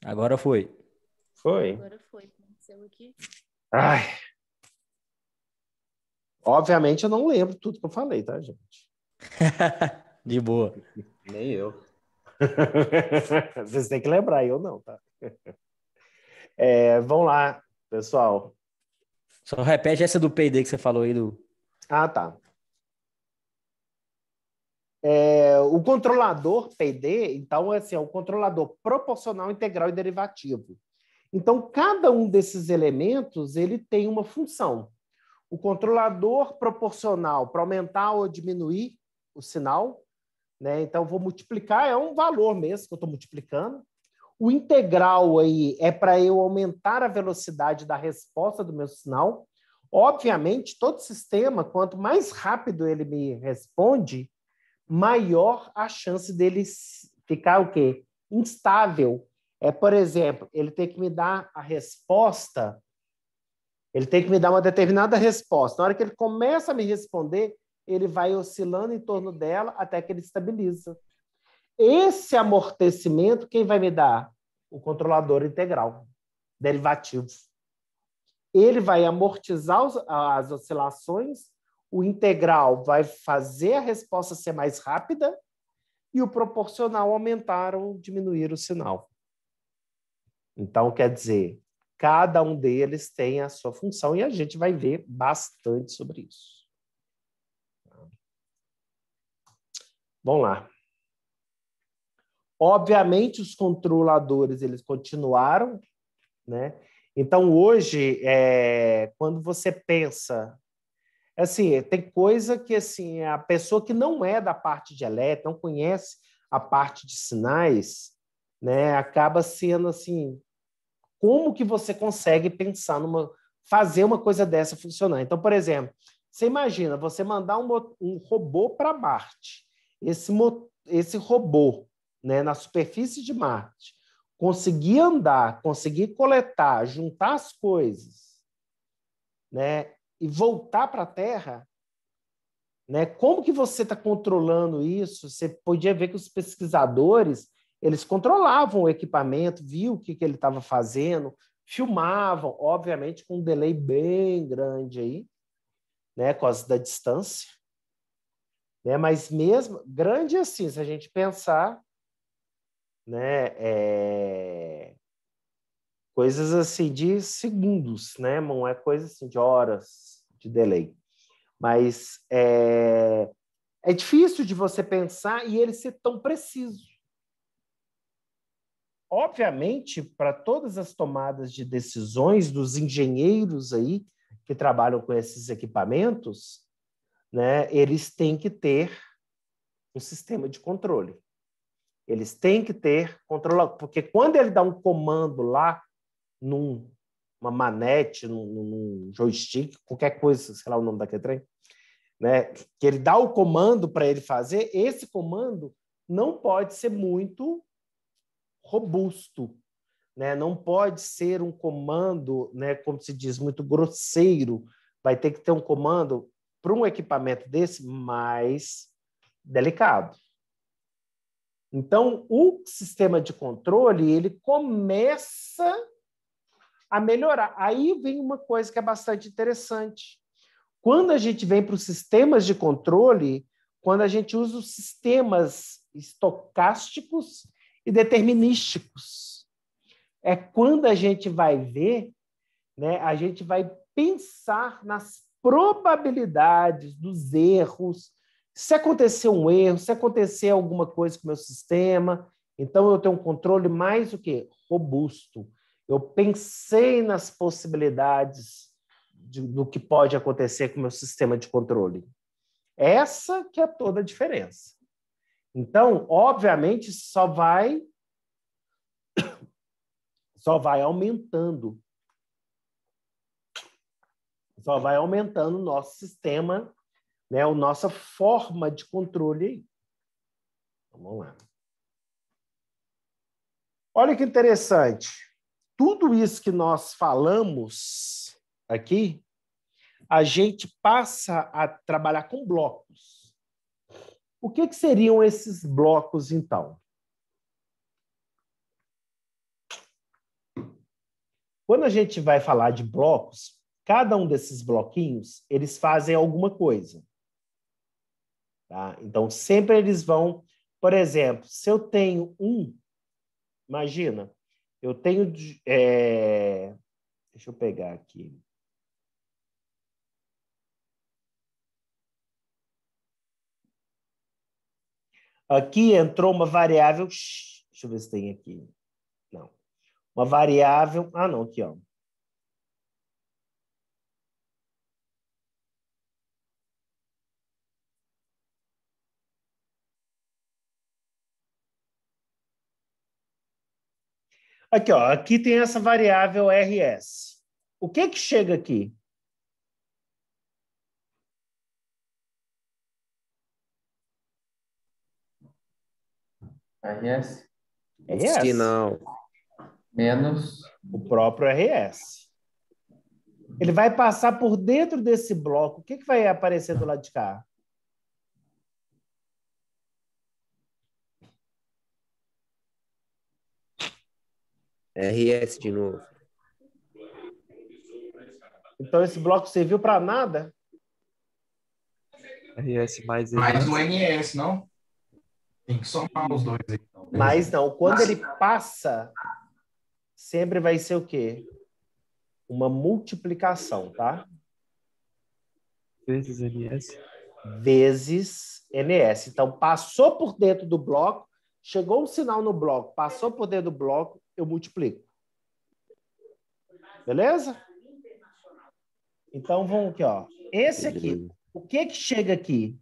Agora foi. Foi. Agora foi. Aconteceu aqui. Ai. Obviamente eu não lembro tudo que eu falei, tá, gente? De boa. Nem eu. Vocês têm que lembrar, eu não, tá? Vamos lá, pessoal. Só repete essa do P&D que você falou aí do... Ah, tá. O controlador PD, então, é o controlador proporcional, integral e derivativo. Então, cada um desses elementos ele tem uma função. O controlador proporcional para aumentar ou diminuir o sinal, né? Então, vou multiplicar, é um valor mesmo que eu estou multiplicando. O integral aí é para eu aumentar a velocidade da resposta do meu sinal. Obviamente, todo sistema, quanto mais rápido ele me responde, maior a chance dele ficar o quê? Instável. Por exemplo, ele tem que me dar a resposta, ele tem que me dar uma determinada resposta. Na hora que ele começa a me responder, ele vai oscilando em torno dela até que ele estabiliza. Esse amortecimento, quem vai me dar? O controlador integral, derivativo. Ele vai amortizar as oscilações, o integral vai fazer a resposta ser mais rápida e o proporcional aumentar ou diminuir o sinal. Então, quer dizer, cada um deles tem a sua função e a gente vai ver bastante sobre isso. Vamos lá. Obviamente, os controladores eles continuaram, né? Então, hoje, quando você pensa... Assim, tem coisa que assim, a pessoa que não é da parte de elétrica, não conhece a parte de sinais, né, acaba sendo assim, como que você consegue pensar fazer uma coisa dessa funcionar? Então, por exemplo, você imagina você mandar um robô para Marte. Esse robô, né, na superfície de Marte, conseguir andar, conseguir coletar, juntar as coisas, né, e voltar para a Terra, né? Como que você está controlando isso? Você podia ver que os pesquisadores eles controlavam o equipamento, viam o que ele estava fazendo, filmavam, obviamente com um delay bem grande aí, né? Por causa da distância, né? Mas mesmo grande assim, se a gente pensar, né? Coisas assim de segundos, né? Não é coisa assim de horas de delay. Mas é difícil de você pensar e ele ser tão preciso. Obviamente, para todas as tomadas de decisões dos engenheiros aí que trabalham com esses equipamentos, né, eles têm que ter um sistema de controle. Eles têm que ter controle, porque quando ele dá um comando lá numa manete, num joystick, qualquer coisa, sei lá o nome daquele trem, né, que ele dá o comando para ele fazer, esse comando não pode ser muito robusto, né? Não pode ser um comando, né, como se diz, muito grosseiro. Vai ter que ter um comando para um equipamento desse mais delicado. Então, o sistema de controle ele começa a melhorar. Aí vem uma coisa que é bastante interessante. Quando a gente vem para os sistemas de controle, quando a gente usa os sistemas estocásticos e determinísticos, é quando a gente vai ver, né, a gente vai pensar nas probabilidades dos erros, se acontecer um erro, se acontecer alguma coisa com o meu sistema, então eu tenho um controle mais o quê? Robusto. Eu pensei nas possibilidades do que pode acontecer com o meu sistema de controle. Essa que é toda a diferença. Então, obviamente, só vai aumentando. Só vai aumentando o nosso sistema, né, a nossa forma de controle. Vamos lá. Olha que interessante. Tudo isso que nós falamos aqui, a gente passa a trabalhar com blocos. O que seriam esses blocos, então? Quando a gente vai falar de blocos, cada um desses bloquinhos, eles fazem alguma coisa. Tá? Então, sempre eles vão... Por exemplo, se eu tenho imagina, eu tenho... deixa eu pegar aqui. Aqui entrou uma variável... Deixa eu ver se tem aqui. Não. Uma variável... Ah, não, aqui, ó. Aqui, ó. Aqui tem essa variável RS. O que que chega aqui? RS O RS. sinal. menos O próprio RS. Ele vai passar por dentro desse bloco. O que que vai aparecer do lado de cá? RS de novo. Então, esse bloco serviu para nada? RS mais mais o RS. RS, não? Tem que somar os dois aí. Então. Mas não. Quando ele passa, sempre vai ser o quê? Uma multiplicação, tá? Vezes NS. Vezes NS. Então, passou por dentro do bloco, chegou um sinal no bloco, passou por dentro do bloco, eu multiplico. Beleza? Então, vamos aqui, ó. Esse aqui. O que que chega aqui?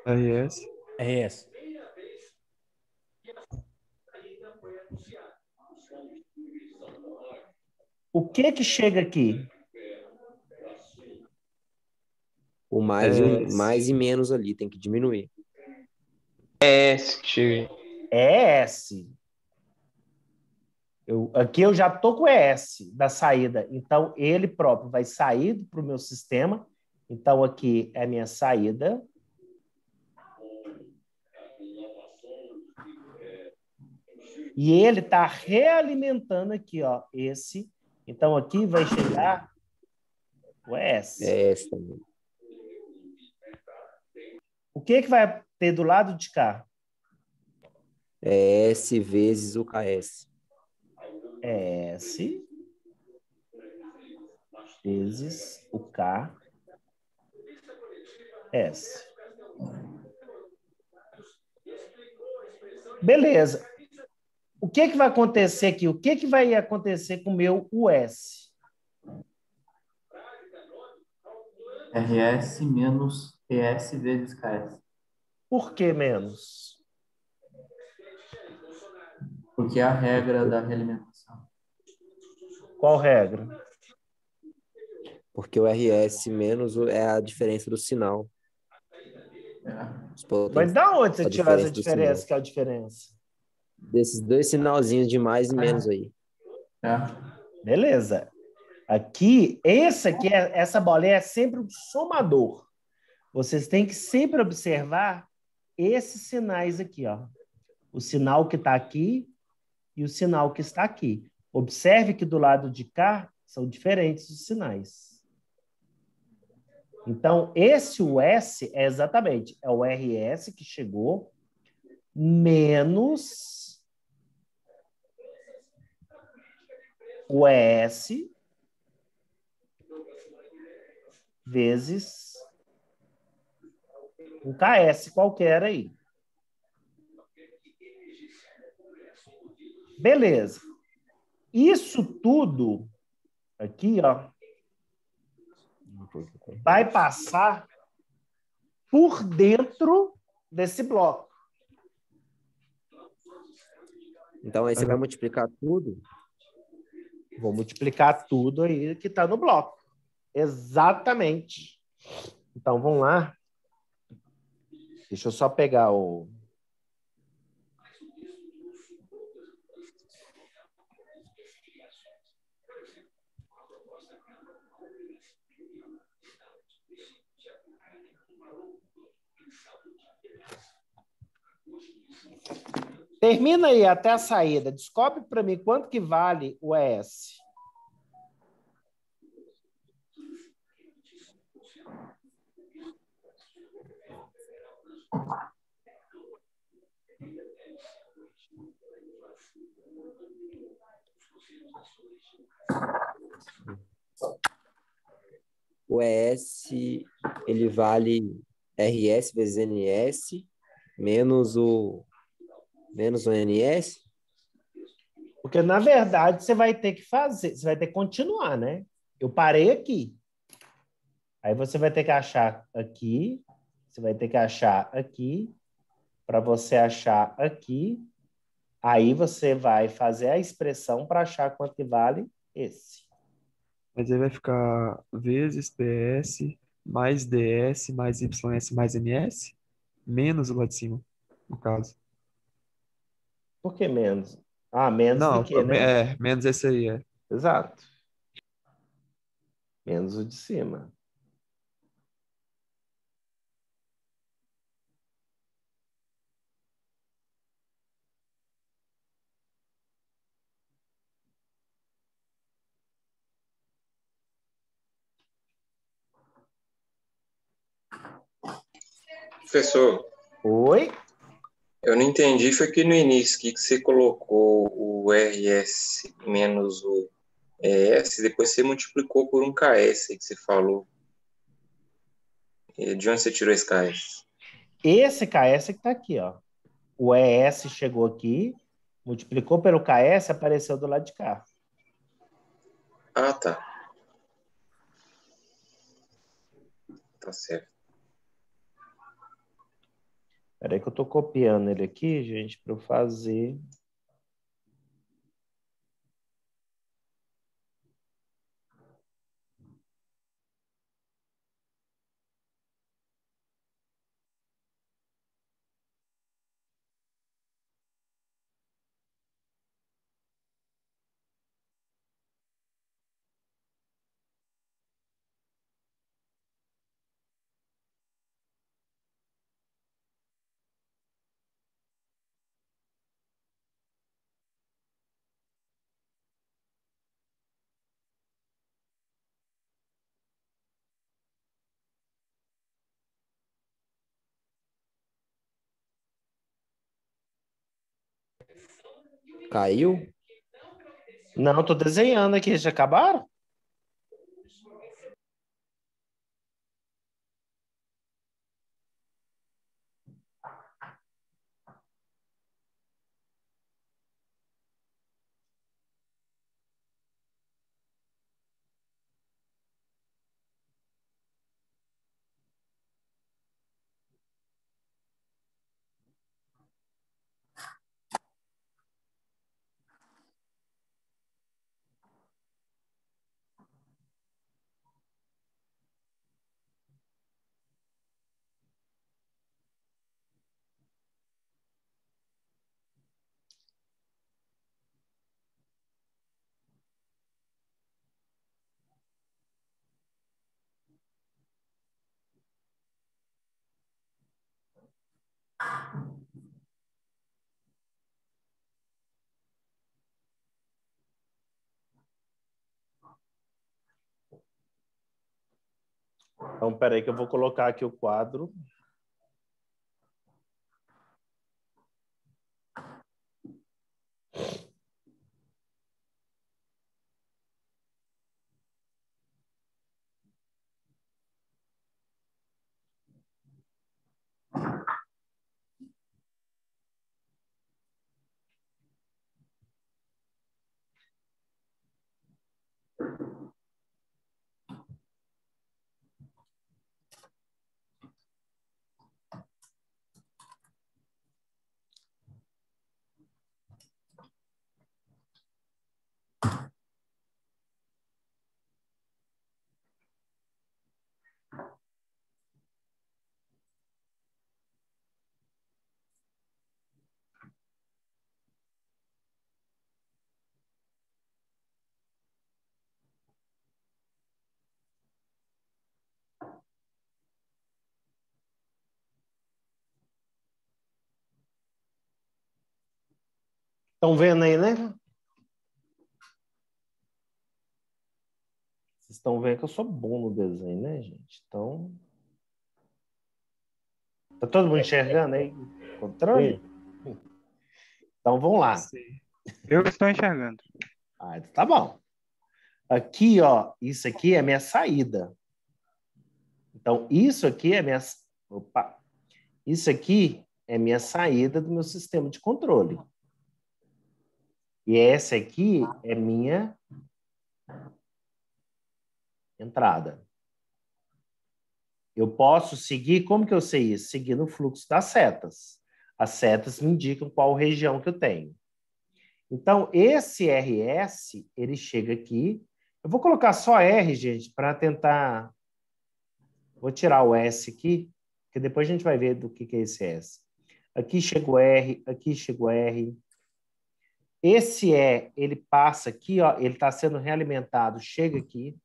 RS. RS. O que que chega aqui? O mais, mais e menos ali, tem que diminuir. S que chega. É S. Aqui eu já estou com ES da saída. Então, ele próprio vai sair para o meu sistema. Então, aqui é a minha saída. E ele está realimentando aqui, ó, esse. Então, aqui vai chegar o ES. É essa também. O que que vai ter do lado de cá? É S vezes o KS. S vezes o K S. Beleza. O que que vai acontecer aqui? O que que vai acontecer com o meu US? RS menos ES vezes KS. Por que menos? Porque é a regra da realimentação. Qual regra? Porque o RS menos é a diferença do sinal. É. Mas da onde você A tirou essa diferença do diferença? sinal. Que é a diferença? Desses dois sinalzinhos de mais e menos aí. É. Beleza. Aqui, essa bolinha é sempre um somador. Vocês têm que sempre observar esses sinais aqui, ó. O sinal que está aqui e o sinal que está aqui. Observe que do lado de cá são diferentes os sinais. Então, esse US é exatamente o RS que chegou menos o ES vezes um KS qualquer aí. Beleza. Isso tudo aqui, ó, vai passar por dentro desse bloco. Então aí você vai multiplicar tudo. Vou multiplicar tudo aí que está no bloco. Exatamente. Então, vamos lá. Deixa eu só pegar o... Termina aí até a saída. Descobre para mim quanto que vale o ES. O ES, ele vale RS vezes NS menos o NS. Porque, na verdade, você vai ter que fazer, você vai ter que continuar, né? Eu parei aqui. Aí você vai ter que achar aqui, você vai ter que achar aqui, para você achar aqui. Aí você vai fazer a expressão para achar quanto que vale esse. Mas aí vai ficar vezes PS mais DS mais YS mais NS, menos o lá de cima, no caso. Por que menos? Ah, menos do Não, que, né? menos esse aí, é. Exato. Menos o de cima. Professor, Oi? eu não entendi, foi que no início que você colocou o RS menos o ES, depois você multiplicou por um KS que você falou. E de onde você tirou esse KS? Esse KS que está aqui, ó. O ES chegou aqui, multiplicou pelo KS, apareceu do lado de cá. Ah, tá. Tá certo. Espera aí que eu estou copiando ele aqui, gente, para eu fazer. Caiu? Não, estou desenhando aqui. Já acabaram? Então, espera aí que eu vou colocar aqui o quadro. Estão vendo aí, né? Vocês estão vendo que eu sou bom no desenho, né, gente? Então... Tá todo mundo enxergando aí? Controle? Então, vamos lá. Sim. Eu estou enxergando. Ah, tá bom. Aqui, ó, isso aqui é minha saída. Então, isso aqui é minha... Opa! Isso aqui é minha saída do meu sistema de controle. E essa aqui é minha entrada. Eu posso seguir, como que eu sei isso? Seguindo o fluxo das setas. As setas me indicam qual região que eu tenho. Então, esse RS, ele chega aqui. Eu vou colocar só R, gente, para tentar... Vou tirar o S aqui, que depois a gente vai ver do que é esse S. Aqui chegou R, aqui chegou R. Esse E, ele passa aqui, ó, ele está sendo realimentado, chega aqui.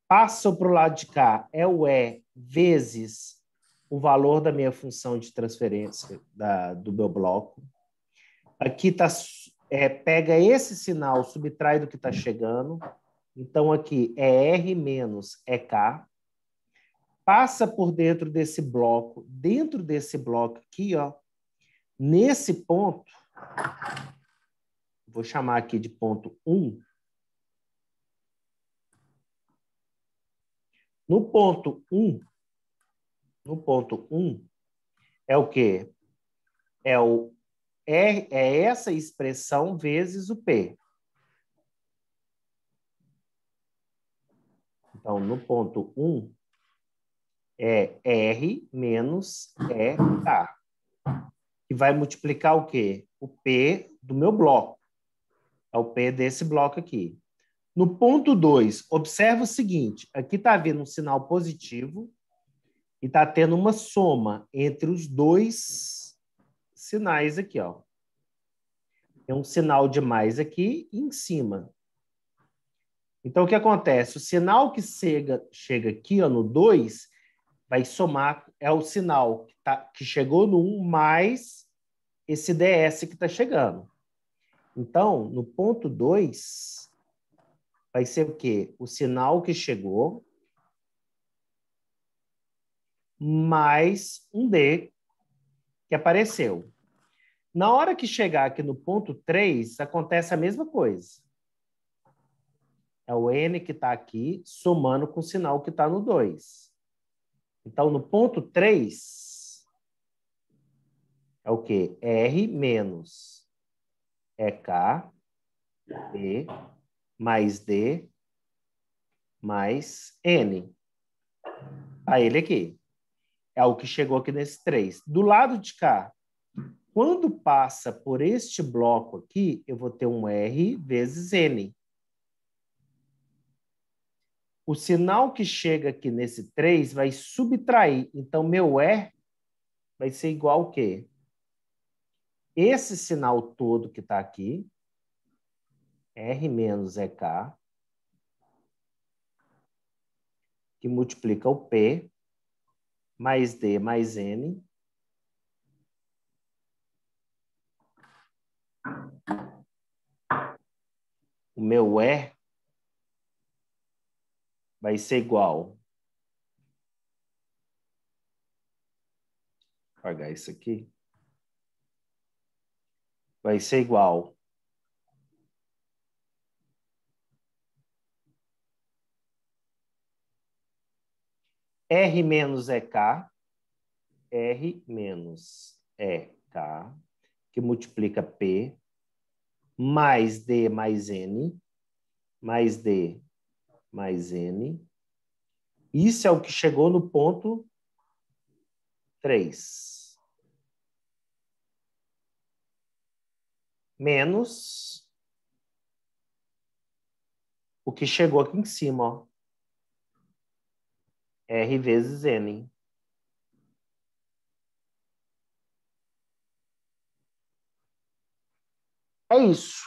Passa para o lado de cá, é o E vezes o valor da minha função de transferência do meu bloco. Aqui tá, pega esse sinal, subtrai do que está chegando. Então, aqui é R menos EK. Passa por dentro desse bloco aqui, ó, nesse ponto, vou chamar aqui de ponto 1. No ponto 1 é o quê? É essa expressão vezes o P. Então, no ponto 1 é R menos EK, que vai multiplicar o quê? O P do meu bloco. É o P desse bloco aqui. No ponto 2, observa o seguinte, aqui está havendo um sinal positivo e está tendo uma soma entre os dois sinais aqui, ó. Tem um sinal de mais aqui e em cima. Então, o que acontece? O sinal que chega aqui, ó, no 2, vai somar, é o sinal que chegou no 1 mais esse DS que está chegando. Então, no ponto 2, vai ser o quê? O sinal que chegou mais um D que apareceu. Na hora que chegar aqui no ponto 3, acontece a mesma coisa. É o N que está aqui somando com o sinal que está no 2. Então, no ponto 3, é o quê? R menos EK, E, mais D, mais N. Tá ele aqui. É o que chegou aqui nesse 3. Do lado de cá, quando passa por este bloco aqui, eu vou ter um R vezes N. O sinal que chega aqui nesse 3 vai subtrair. Então, meu E vai ser igual ao quê? Esse sinal todo que está aqui, R menos EK, que multiplica o P, mais D mais N. O meu E vai ser igual. Vou apagar isso aqui. Vai ser igual. R menos EK, R menos EK, que multiplica P, mais D mais N, mais D mais N. Isso é o que chegou no ponto 3. Menos o que chegou aqui em cima, ó. R vezes N. É isso.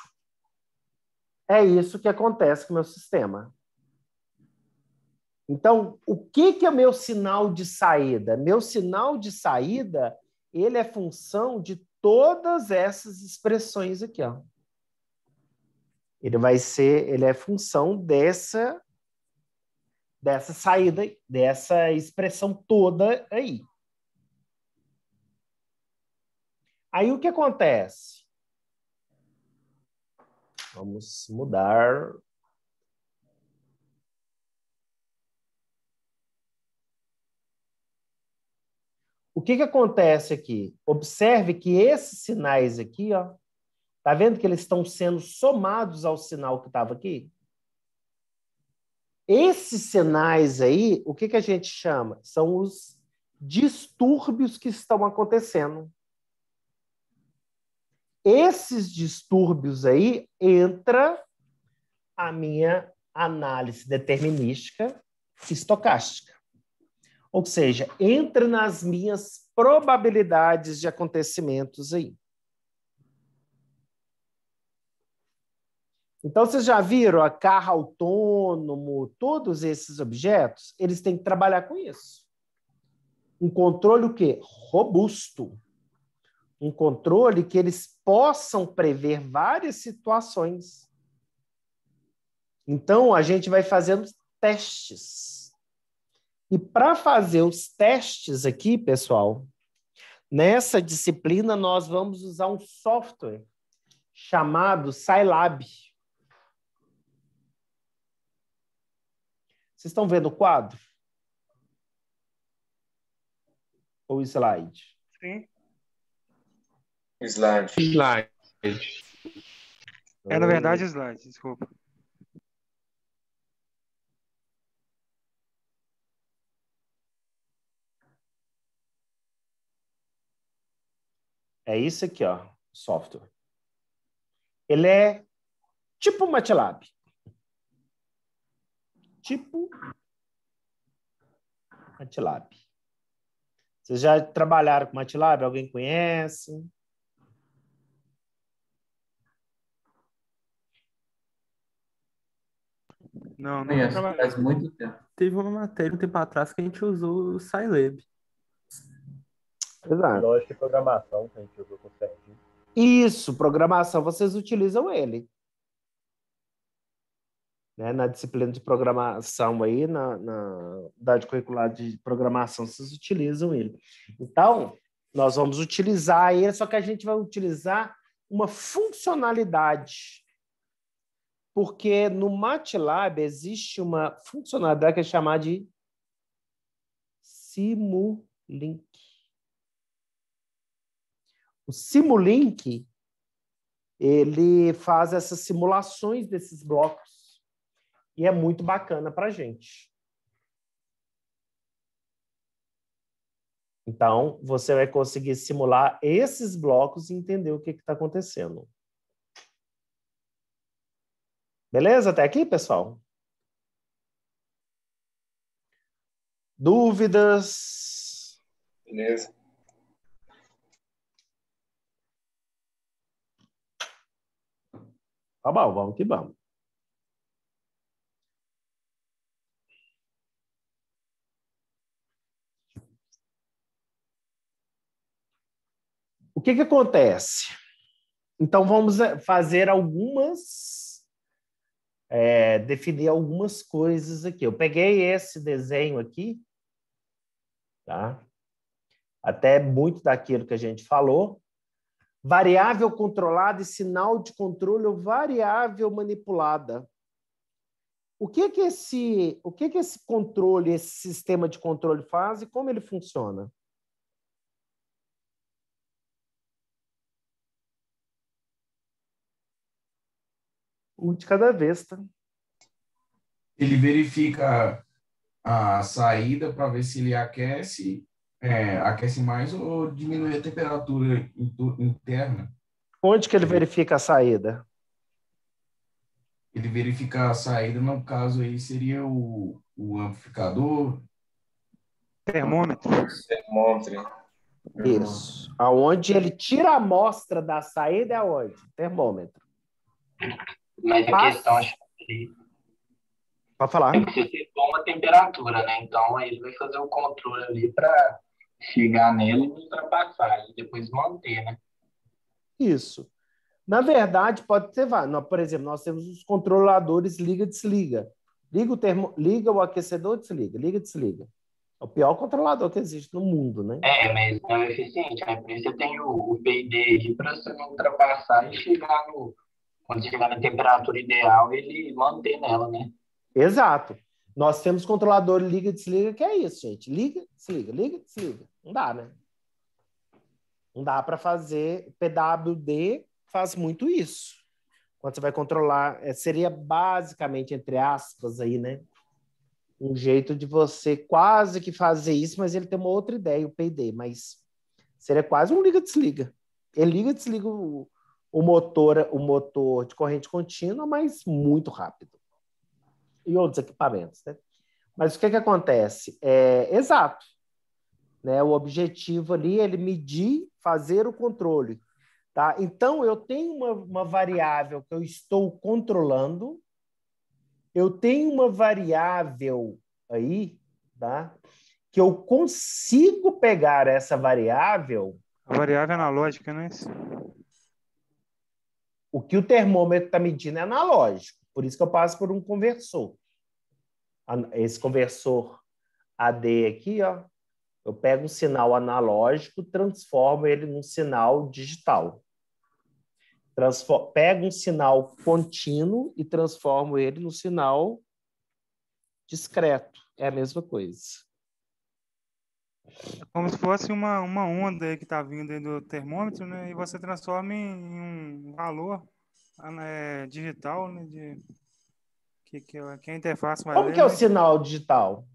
É isso que acontece com o meu sistema. Então, o que é meu sinal de saída? Meu sinal de saída, ele é função de todas essas expressões aqui, ó. Ele é função dessa saída, dessa expressão toda aí. Aí o que acontece? Vamos mudar. O que acontece aqui? Observe que esses sinais aqui, ó, tá vendo que eles estão sendo somados ao sinal que estava aqui? Esses sinais aí, o que a gente chama? São os distúrbios que estão acontecendo. Esses distúrbios aí entra a minha análise determinística estocástica. Ou seja, entra nas minhas probabilidades de acontecimentos aí. Então, vocês já viram a carro autônomo, todos esses objetos, eles têm que trabalhar com isso. Um controle o quê? Robusto. Um controle que eles possam prever várias situações. Então, a gente vai fazendo testes. E para fazer os testes aqui, pessoal, nessa disciplina nós vamos usar um software chamado Scilab. Vocês estão vendo o quadro? Ou o slide? Sim. Slide. Slide. É, na verdade, slide, desculpa. É isso aqui, ó, software. Ele é tipo MATLAB. Tipo MATLAB. Vocês já trabalharam com MATLAB? Alguém conhece? Não Conheço, trabalhei. faz muito tempo. Teve uma matéria um tempo atrás que a gente usou o Scilab. Exato. Lógica e programação que a gente usou com o Serginho. Isso, programação, vocês utilizam ele. Né? Na disciplina de programação aí, na unidade curricular de programação, vocês utilizam ele. Então, nós vamos utilizar ele, só que a gente vai utilizar uma funcionalidade. Porque no MATLAB existe uma funcionalidade que é chamada de Simulink. O Simulink, ele faz essas simulações desses blocos e é muito bacana para a gente. Então, você vai conseguir simular esses blocos e entender o que está acontecendo. Beleza? Até aqui, pessoal? Dúvidas? Beleza. Tá bom, vamos que vamos. O que acontece? Então, vamos fazer definir algumas coisas aqui. Eu peguei esse desenho aqui, tá? Até muito daquilo que a gente falou. Variável controlada e sinal de controle ou variável manipulada. O que esse controle, esse sistema de controle faz e como ele funciona? Um de cada vez, tá? Ele verifica a saída para ver se ele aquece mais ou diminui a temperatura interna. Onde que ele verifica a saída? Ele verifica a saída, no caso aí seria o amplificador. Termômetro. Termômetro. Isso. Aonde ele tira a amostra da saída é aonde? Termômetro. Mas a questão, acho que pode falar. é que você setou uma temperatura, né? Então, ele vai fazer o controle ali para chegar nela e não ultrapassar, e depois manter, né? Isso. Na verdade, pode ter vários. Por exemplo, nós temos os controladores liga-desliga. Liga o aquecedor, desliga. Liga, desliga. É o pior controlador que existe no mundo, né? Mas não é eficiente, né? Por isso você tem o PD aí para você não ultrapassar e chegar no. Quando chegar na temperatura ideal, ele manter nela, né? Exato. Nós temos controlador liga-desliga, que é isso, gente. Liga, desliga, liga, desliga. Não dá, né? Não dá para fazer. PWD faz muito isso. Quando você vai controlar, seria basicamente, entre aspas, aí, né? Um jeito de você quase que fazer isso, mas ele tem uma outra ideia, o PD, mas seria quase um liga-desliga. Ele liga e desliga o motor de corrente contínua, mas muito rápido. E outros equipamentos, né? Mas o que acontece? Exato. Né? O objetivo ali é ele medir, fazer o controle. Tá? Então, eu tenho uma variável que eu estou controlando, eu tenho uma variável aí, tá? Que eu consigo pegar essa variável. A variável analógica, não é isso? O que o termômetro está medindo é analógico, por isso que eu passo por um conversor. Esse conversor AD aqui, ó, eu pego um sinal analógico, transformo ele num sinal digital. Pego um sinal contínuo e transformo ele num sinal discreto. É a mesma coisa. É como se fosse uma onda aí que está vindo aí do termômetro, né? E você transforma em um valor digital, né? Que a interface vai Como ler, que é o né? sinal digital?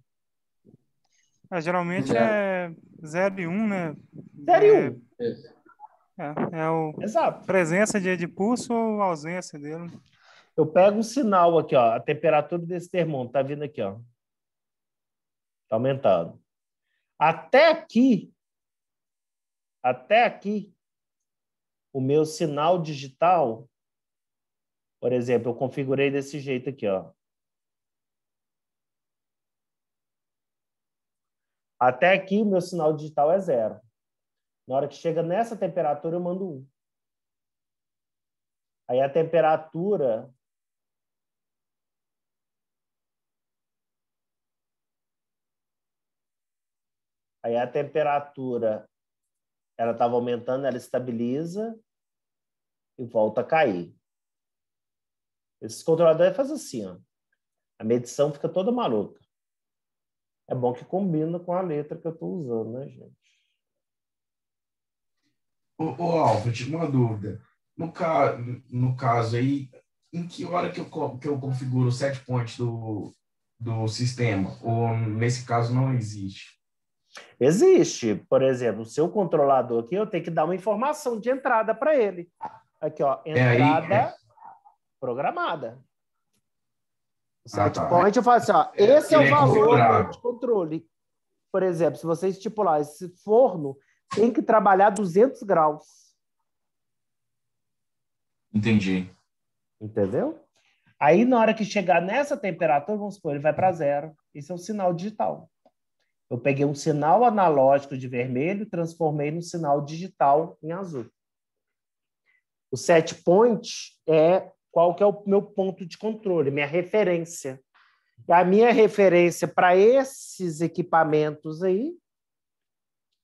Geralmente é 0 e 1, né? 0 e 1. Exato. Presença de pulso ou ausência dele. Eu pego um sinal aqui, ó, a temperatura desse termômetro tá vindo aqui, ó. Tá aumentando. Até aqui, o meu sinal digital, por exemplo, eu configurei desse jeito aqui, ó. Até aqui, o meu sinal digital é 0. Na hora que chega nessa temperatura, eu mando 1. Aí a temperatura... ela estava aumentando, ela estabiliza e volta a cair. Esses controladores fazem assim, ó. A medição fica toda maluca. É bom que combina com a letra que eu estou usando, né, gente? Alfred, uma dúvida. No caso aí, em que hora que eu configuro o set point do sistema? Ou, nesse caso, não existe? Existe. Por exemplo, o seu controlador aqui, eu tenho que dar uma informação de entrada para ele. Aqui, ó, entrada programada. O set point, eu falo assim, ó, esse é o valor de controle. Por exemplo, se você estipular esse forno, tem que trabalhar 200 graus. Entendi. Entendeu? Aí, na hora que chegar nessa temperatura, vamos supor, ele vai para 0. Esse é um sinal digital. Eu peguei um sinal analógico de vermelho e transformei num sinal digital em azul. O set point é qual que é o meu ponto de controle, minha referência. E a minha referência para esses equipamentos aí,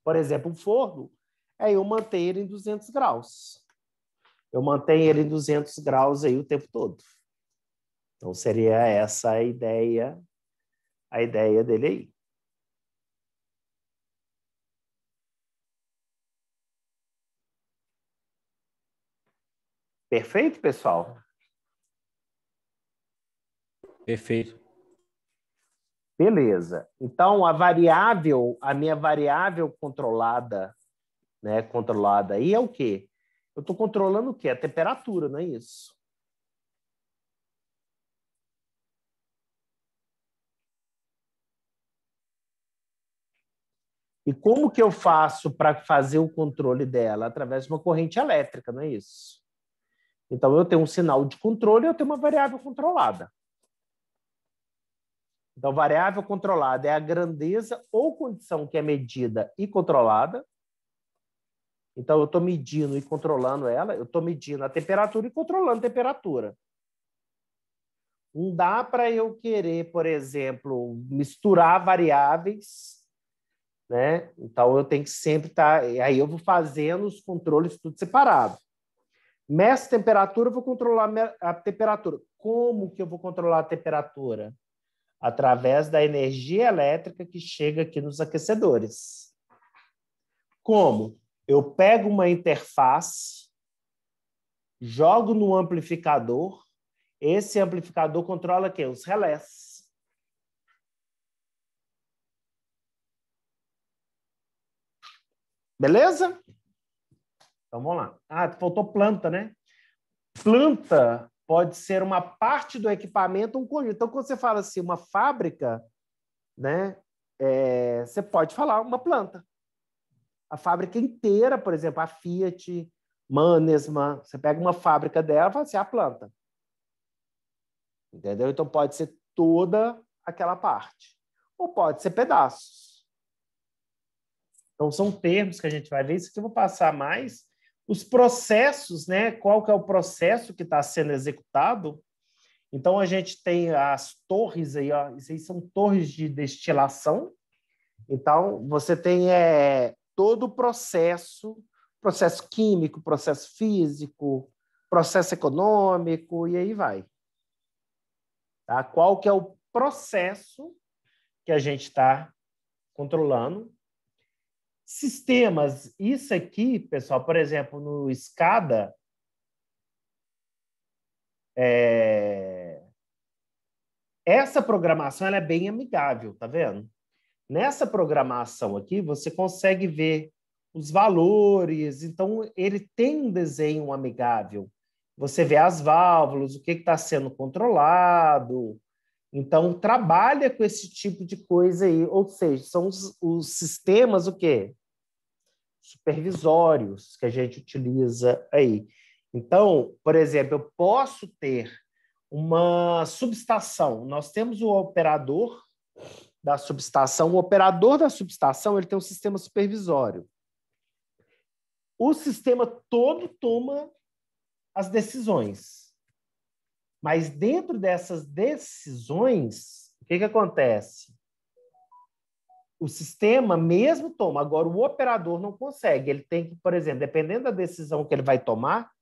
por exemplo, um forno, é eu manter ele em 200 graus. Eu mantenho ele em 200 graus aí o tempo todo. Então, seria essa a ideia dele aí. Perfeito, pessoal? Perfeito. Beleza. Então, a minha variável controlada, né, controlada aí é o quê? Eu estou controlando o quê? A temperatura, não é isso? E como que eu faço para fazer o controle dela? Através de uma corrente elétrica, não é isso? Então, eu tenho um sinal de controle e eu tenho uma variável controlada. Então, variável controlada é a grandeza ou condição que é medida e controlada. Então, eu estou medindo e controlando ela, eu estou medindo a temperatura e controlando a temperatura. Não dá para eu querer, por exemplo, misturar variáveis, né? Então, eu tenho que sempre estar... Aí eu vou fazendo os controles tudo separado. Meço temperatura, eu vou controlar a temperatura. Como que eu vou controlar a temperatura? Através da energia elétrica que chega aqui nos aquecedores. Como? Eu pego uma interface, jogo no amplificador, esse amplificador controla o quê? Os relés. Beleza? Então, vamos lá. Ah, faltou planta, né? Planta pode ser uma parte do equipamento, um conjunto. Então, quando você fala assim, uma fábrica, né? Você pode falar uma planta. A fábrica inteira, por exemplo, a Fiat, Mannesmann, você pega uma fábrica dela e fala assim, a planta. Entendeu? Então, pode ser toda aquela parte. Ou pode ser pedaços. Então, são termos que a gente vai ver. Isso aqui eu vou passar mais. Os processos, né? Qual que é o processo que está sendo executado? Então, a gente tem as torres aí, ó. Isso aí são torres de destilação. Então, você tem todo o processo químico, processo físico, processo econômico, e aí vai. Tá? Qual que é o processo que a gente está controlando? Sistemas, isso aqui, pessoal, por exemplo, no SCADA, essa programação ela é bem amigável, tá vendo? Nessa programação aqui, você consegue ver os valores, então ele tem um desenho amigável. Você vê as válvulas, o que está sendo controlado. Então, trabalha com esse tipo de coisa aí, ou seja, são os sistemas, o quê? Supervisórios que a gente utiliza aí. Então, por exemplo, eu posso ter uma subestação. Nós temos o operador da subestação. O operador da subestação ele tem um sistema supervisório. O sistema todo toma as decisões. Mas dentro dessas decisões, o que acontece? O sistema mesmo toma, agora o operador não consegue. Ele tem que, por exemplo, dependendo da decisão que ele vai tomar,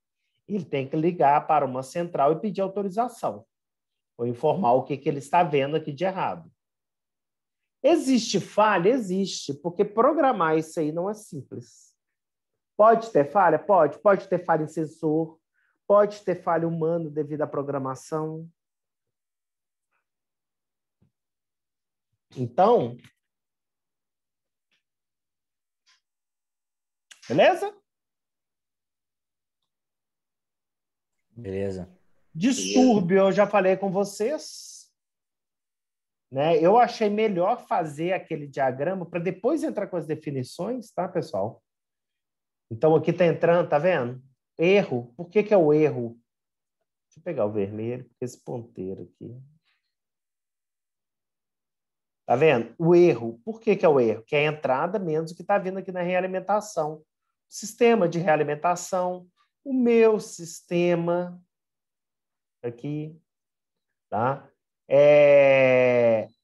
ele tem que ligar para uma central e pedir autorização, ou informar o que ele está vendo aqui de errado. Existe falha? Existe, porque programar isso aí não é simples. Pode ter falha? Pode. Pode ter falha em sensor, pode ter falha humana devido à programação. Então, beleza? Beleza. Distúrbio, eu já falei com vocês. Né? Eu achei melhor fazer aquele diagrama para depois entrar com as definições, tá, pessoal? Então, aqui está entrando, tá vendo? Erro. Por que é o erro? Deixa eu pegar o vermelho, porque esse ponteiro aqui. Tá vendo? O erro. Por que é o erro? Que é a entrada menos o que está vindo aqui na realimentação. Sistema de realimentação. O meu sistema aqui, tá?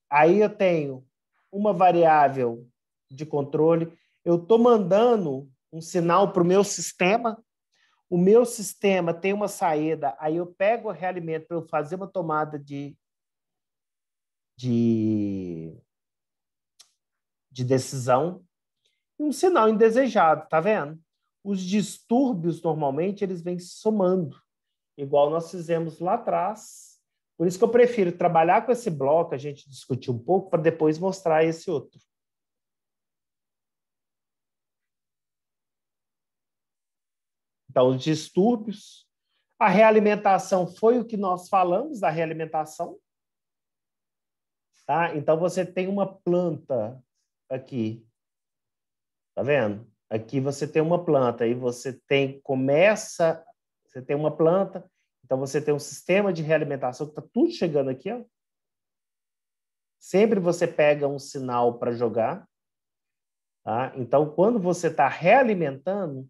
Aí eu tenho uma variável de controle. Eu estou mandando um sinal para o meu sistema. O meu sistema tem uma saída. Aí eu pego o realimento para eu fazer uma tomada de decisão. E um sinal indesejado, tá vendo? Os distúrbios, normalmente, eles vêm somando, igual nós fizemos lá atrás. Por isso que eu prefiro trabalhar com esse bloco, a gente discutir um pouco, para depois mostrar esse outro. Então, os distúrbios. A realimentação foi o que nós falamos da realimentação. Tá? Então, você tem uma planta aqui. Tá vendo? Aqui você tem uma planta, aí você tem uma planta, então você tem um sistema de realimentação que está tudo chegando aqui, ó. Sempre você pega um sinal para jogar, tá? Então, quando você está realimentando,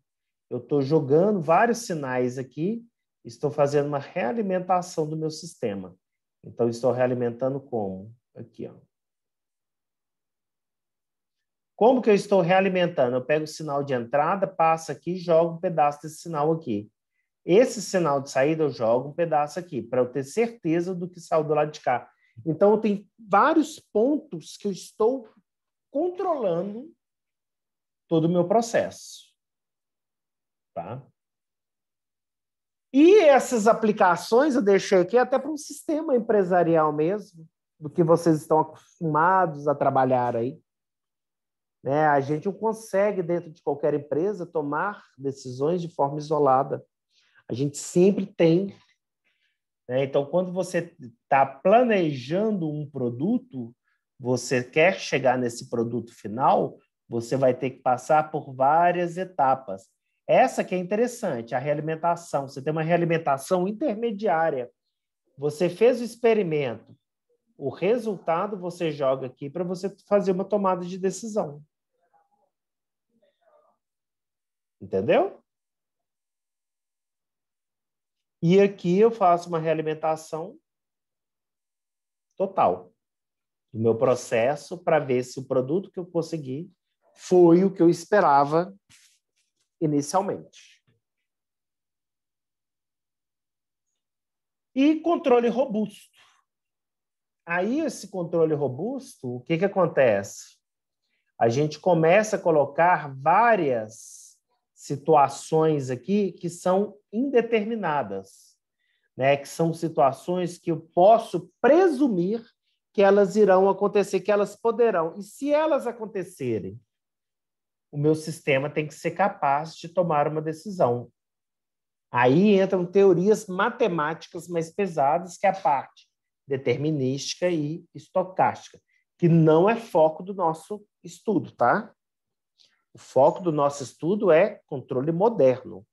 Eu estou jogando vários sinais aqui, estou fazendo uma realimentação do meu sistema. Então, estou realimentando como? Aqui, ó. Como que eu estou realimentando? Eu pego o sinal de entrada, passo aqui e jogo um pedaço desse sinal aqui. Esse sinal de saída eu jogo um pedaço aqui, para eu ter certeza do que saiu do lado de cá. Então, eu tenho vários pontos que eu estou controlando todo o meu processo. Tá? E essas aplicações eu deixei aqui até para um sistema empresarial mesmo, do que vocês estão acostumados a trabalhar aí. Né? A gente não consegue, dentro de qualquer empresa, tomar decisões de forma isolada. A gente sempre tem. Né? Então, quando você está planejando um produto, você quer chegar nesse produto final, você vai ter que passar por várias etapas. Essa que é interessante, a realimentação. Você tem uma realimentação intermediária. Você fez o experimento. O resultado você joga aqui para você fazer uma tomada de decisão. Entendeu? E aqui eu faço uma realimentação total do meu processo para ver se o produto que eu consegui foi o que eu esperava inicialmente. E controle robusto. Aí, esse controle robusto, o que que acontece? A gente começa a colocar várias situações aqui que são indeterminadas, né? Que são situações que eu posso presumir que elas irão acontecer, que elas poderão. E se elas acontecerem, o meu sistema tem que ser capaz de tomar uma decisão. Aí entram teorias matemáticas mais pesadas, que é a parte determinística e estocástica, que não é foco do nosso estudo, tá? O foco do nosso estudo é controle moderno,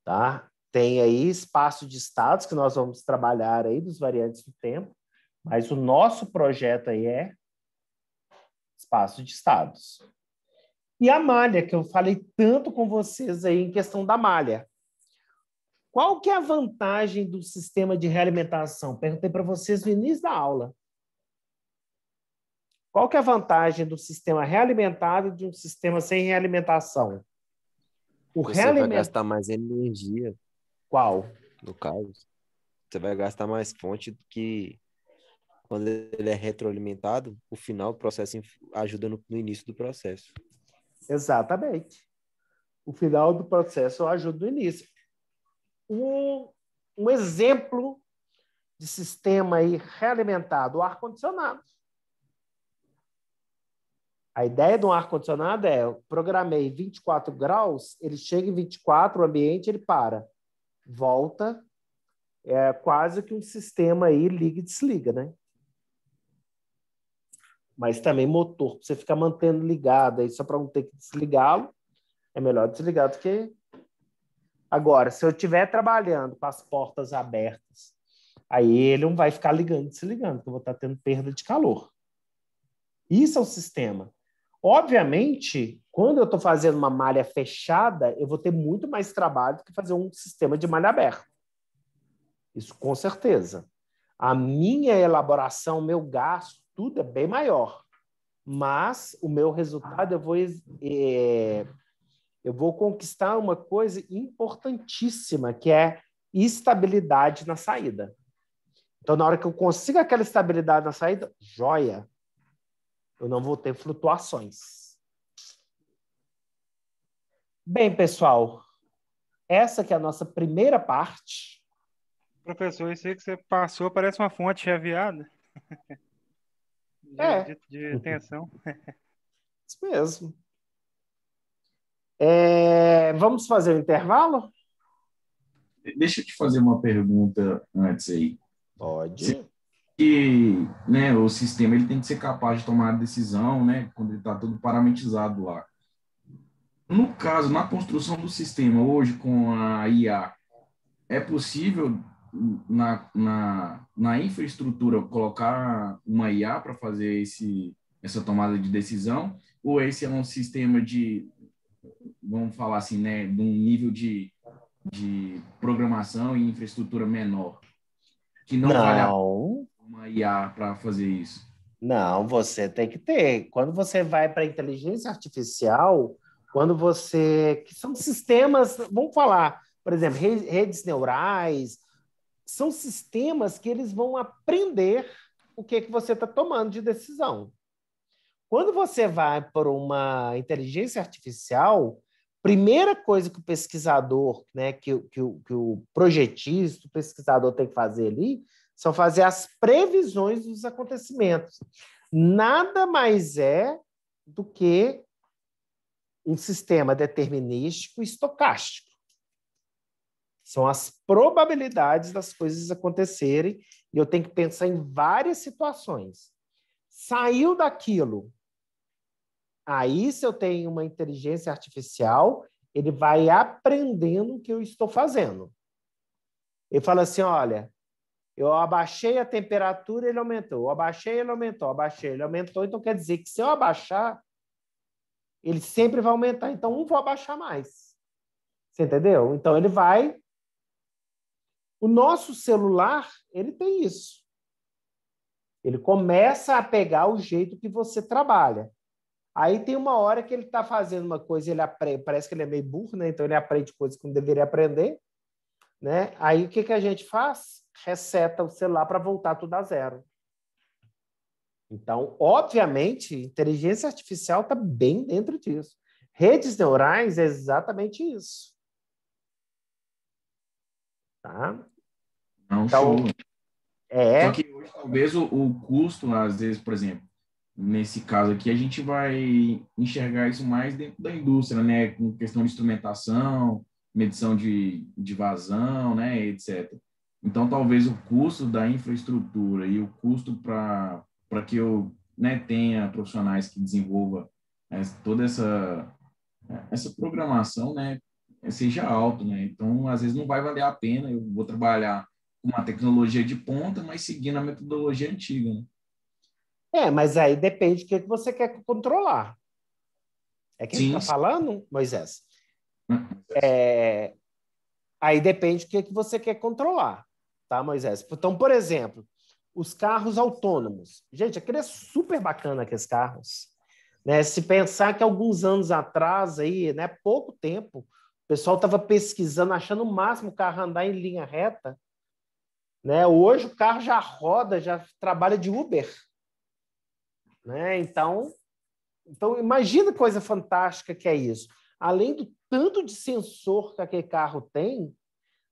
tá? Tem aí espaço de estados que nós vamos trabalhar aí dos variantes do tempo, mas o nosso projeto aí é espaço de estados. E a malha, que eu falei tanto com vocês aí em questão da malha. Qual que é a vantagem do sistema de realimentação? Perguntei para vocês no início da aula. Qual que é a vantagem do sistema realimentado e de um sistema sem realimentação? Você vai gastar mais energia. Qual? No caso, você vai gastar mais fonte do que quando ele é retroalimentado, o final do processo ajuda no início do processo. Exatamente. O final do processo ajuda no início. Um exemplo de sistema aí realimentado, o ar-condicionado. A ideia de um ar-condicionado é, eu programei 24 graus, ele chega em 24, o ambiente ele para. Volta, é quase que um sistema aí liga e desliga, né? Mas também motor, você ficar mantendo ligado aí só para não ter que desligá-lo, é melhor desligar do que... Agora, se eu estiver trabalhando com as portas abertas, aí ele não vai ficar ligando e desligando, porque eu vou estar tendo perda de calor. Isso é o sistema. Obviamente, quando eu estou fazendo uma malha fechada, eu vou ter muito mais trabalho do que fazer um sistema de malha aberta. Isso com certeza. A minha elaboração, meu gasto, tudo é bem maior. Mas o meu resultado, eu vou conquistar uma coisa importantíssima, que é estabilidade na saída. Então, na hora que eu consigo aquela estabilidade na saída, joia! Eu não vou ter flutuações. Bem, pessoal, essa que é a nossa primeira parte. Professor, isso aí que você passou parece uma fonte reaviada. De tensão. Isso mesmo. Vamos fazer um intervalo? Deixa eu te fazer uma pergunta antes aí. Pode. Que, né, o sistema ele tem que ser capaz de tomar a decisão, né, quando ele está todo parametrizado lá. No caso, na construção do sistema hoje com a IA, é possível na infraestrutura colocar uma IA para fazer essa tomada de decisão? Ou esse é um sistema vamos falar assim, né, de um nível de programação e infraestrutura menor, que não vale a pena Não, uma IA para fazer isso? não, você tem que ter. Quando você vai para a inteligência artificial, quando você. Que são sistemas, vamos falar, por exemplo, redes neurais, são sistemas que eles vão aprender o que você está tomando de decisão. Quando você vai para uma inteligência artificial, primeira coisa que o pesquisador, né, que o projetista, o pesquisador tem que fazer ali, são fazer as previsões dos acontecimentos. Nada mais é do que um sistema determinístico e estocástico. São as probabilidades das coisas acontecerem e eu tenho que pensar em várias situações. Saiu daquilo. Aí, se eu tenho uma inteligência artificial, ele vai aprendendo o que eu estou fazendo. Ele fala assim, olha, eu abaixei a temperatura, ele aumentou. Eu abaixei, ele aumentou. Eu abaixei, ele aumentou. Então, quer dizer que se eu abaixar, ele sempre vai aumentar. Então, não vou abaixar mais. Você entendeu? Então, ele vai... O nosso celular, ele tem isso. Ele começa a pegar o jeito que você trabalha. Aí tem uma hora que ele está fazendo uma coisa, ele aprende, parece que ele é meio burro, né? Então ele aprende coisas que não deveria aprender, né? Aí o que a gente faz? Reseta o celular para voltar tudo a zero. Então, obviamente, inteligência artificial está bem dentro disso. Redes neurais é exatamente isso. Tá? Não, Então, show. Só que hoje, talvez, o custo, às vezes, por exemplo, nesse caso aqui, a gente vai enxergar isso mais dentro da indústria, né? Com questão de instrumentação, medição de vazão, né? Etc. Então, talvez o custo da infraestrutura e o custo para que eu, né, tenha profissionais que desenvolva toda essa programação, né, seja alto, né? Então, às vezes não vai valer a pena, eu vou trabalhar com uma tecnologia de ponta, mas seguindo a metodologia antiga, né? Mas aí depende do que você quer controlar. É quem está falando, Moisés? Aí depende do que você quer controlar, tá, Moisés? Então, por exemplo, os carros autônomos. Gente, aquele é super bacana, aqueles carros. Né? Se pensar que alguns anos atrás, aí, né, pouco tempo, o pessoal estava pesquisando, achando o máximo o carro andar em linha reta. Né? Hoje o carro já roda, já trabalha de Uber. Né? Então, imagina que coisa fantástica que é isso. Além do tanto de sensor que aquele carro tem,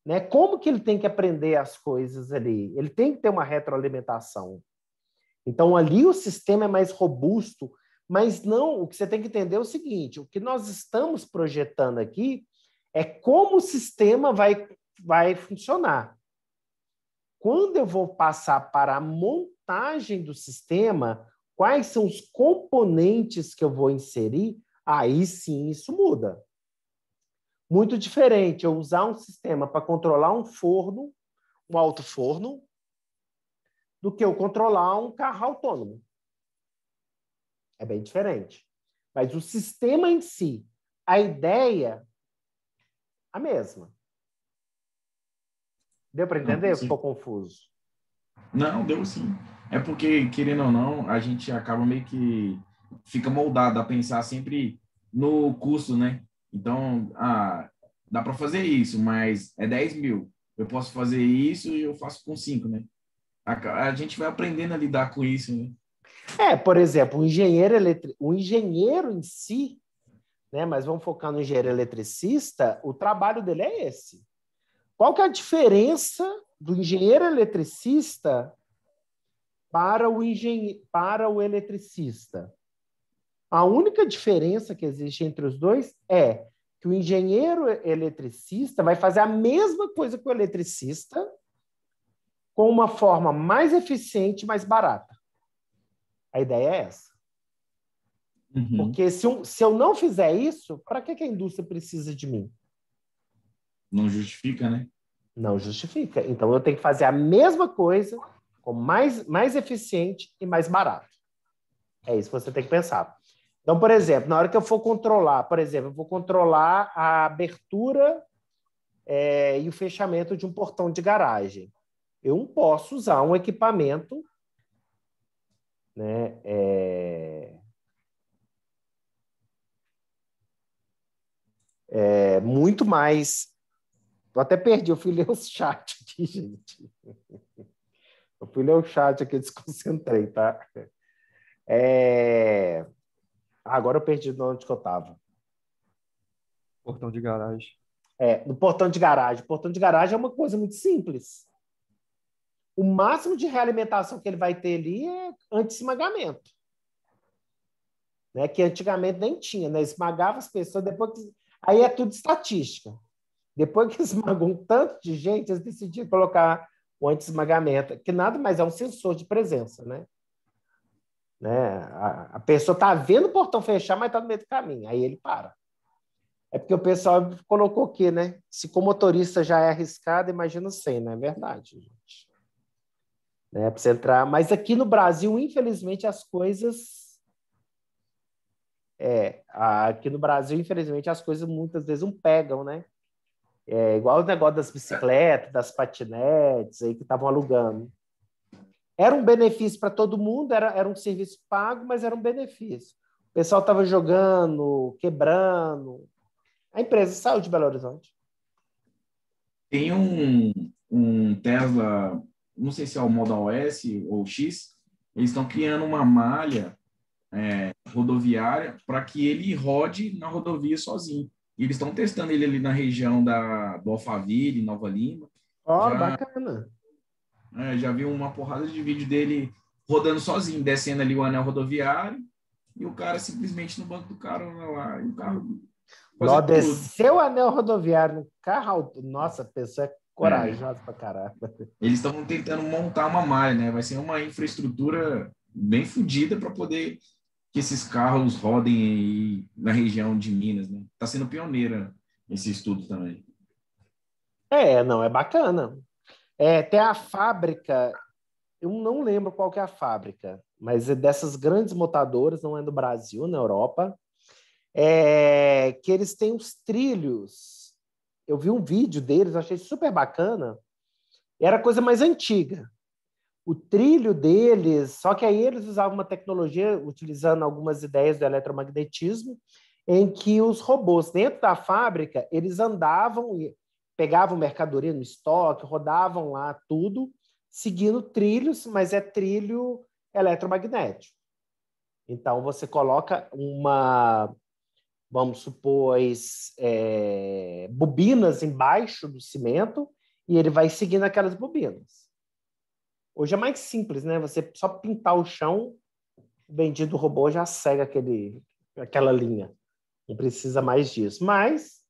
né? Como que ele tem que aprender as coisas ali? Ele tem que ter uma retroalimentação. Então, ali o sistema é mais robusto, mas não, o que você tem que entender é o seguinte, o que nós estamos projetando aqui é como o sistema vai funcionar. Quando eu vou passar para a montagem do sistema, quais são os componentes que eu vou inserir, aí sim isso muda. Muito diferente eu usar um sistema para controlar um forno, um alto-forno, do que eu controlar um carro autônomo. É bem diferente. Mas o sistema em si, a ideia, a mesma. Deu para entender? Ficou confuso? Não, deu sim. É porque, querendo ou não, a gente acaba meio que fica moldado a pensar sempre no custo, né? Então, dá para fazer isso, mas é 10 mil. Eu posso fazer isso e eu faço com 5, né? A gente vai aprendendo a lidar com isso, né? Por exemplo, o engenheiro em si, né? Mas vamos focar no engenheiro eletricista, o trabalho dele é esse. Qual que é a diferença do engenheiro eletricista para o eletricista? A única diferença que existe entre os dois é que o engenheiro eletricista vai fazer a mesma coisa que o eletricista com uma forma mais eficiente e mais barata. A ideia é essa. Uhum. Porque se eu não fizer isso, para que a indústria precisa de mim? Não justifica, né? Não justifica. Então, eu tenho que fazer a mesma coisa com mais eficiente e mais barato. É isso que você tem que pensar. Então, por exemplo, na hora que eu for controlar, por exemplo, eu vou controlar a abertura e o fechamento de um portão de garagem. Eu não posso usar um equipamento, né, muito mais... Eu até perdi, eu fui ler o chat aqui, gente. Eu fui ler o chat aqui, eu desconcentrei, tá? Agora eu perdi de onde que eu estava. Portão de garagem. No portão de garagem. O portão de garagem é uma coisa muito simples. O máximo de realimentação que ele vai ter ali é anti-esmagamento. Né? Que antigamente nem tinha, né? Esmagava as pessoas, aí é tudo estatística. Depois que esmagou um tanto de gente, eles decidiram colocar o anti-esmagamento, que nada mais é um sensor de presença, né? A pessoa está vendo o portão fechar, mas está no meio do caminho. Aí ele para. É porque o pessoal colocou aqui, né? Se com o motorista já é arriscado, imagina sem, não é verdade, gente? Né? Para você entrar. Mas aqui no Brasil, infelizmente, as coisas... aqui no Brasil, infelizmente, as coisas muitas vezes não pegam, né? Igual o negócio das bicicletas, das patinetes aí que estavam alugando. Era um benefício para todo mundo, era um serviço pago, mas era um benefício. O pessoal estava jogando, quebrando. A empresa saiu de Belo Horizonte. Tem um Tesla, não sei se é o Model S ou X, eles estão criando uma malha rodoviária para que ele rode na rodovia sozinho. E eles estão testando ele ali na região do Alphaville, Nova Lima. Bacana. Já vi uma porrada de vídeo dele rodando sozinho, descendo ali o anel rodoviário, e o cara simplesmente no banco do carro lá, e o carro fazendo tudo. Desceu o anel rodoviário no carro. Nossa, a pessoa é corajosa pra caralho. Eles estão tentando montar uma malha, né? Vai ser uma infraestrutura bem fodida para poder que esses carros rodem aí na região de Minas, né? Está sendo pioneira esse estudo também. Não, é bacana. Tem a fábrica, eu não lembro qual que é a fábrica, mas é dessas grandes montadoras, não é no Brasil, na Europa, que eles têm os trilhos. Eu vi um vídeo deles, achei super bacana. Era coisa mais antiga. O trilho deles, só que aí eles usavam uma tecnologia, utilizando algumas ideias do eletromagnetismo, em que os robôs dentro da fábrica, eles andavam e pegavam mercadoria no estoque, rodavam lá tudo, seguindo trilhos, mas é trilho eletromagnético. Então, você coloca vamos supor, bobinas embaixo do cimento e ele vai seguindo aquelas bobinas. Hoje é mais simples, né? Você só pintar o chão, o bendito robô já segue aquela linha. Não precisa mais disso. Mas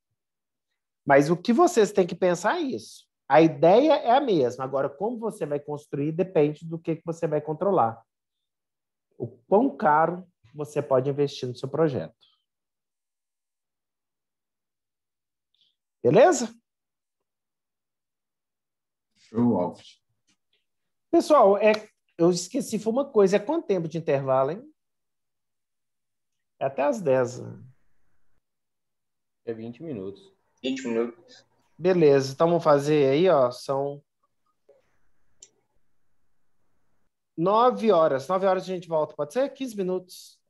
o que vocês têm que pensar é isso. A ideia é a mesma. Agora, como você vai construir depende do que você vai controlar. O quão caro você pode investir no seu projeto. Beleza? Show, Alves. Pessoal, eu esqueci, foi uma coisa. É quanto tempo de intervalo, hein? É até às 10. É 20 minutos. 20 minutos. Beleza, então vamos fazer aí, ó, são 9 horas. 9 horas a gente volta, pode ser? 15 minutos.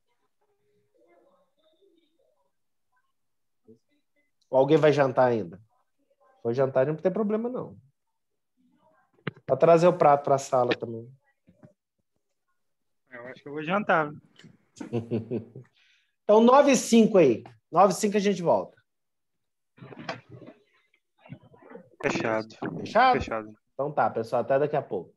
Ou alguém vai jantar ainda? Foi jantar, não tem problema, não. Para trazer o prato para a sala também. Eu acho que eu vou jantar. Então, 9h05 aí. 9h05 a gente volta. Fechado. Fechado? Fechado. Então tá, pessoal. Até daqui a pouco.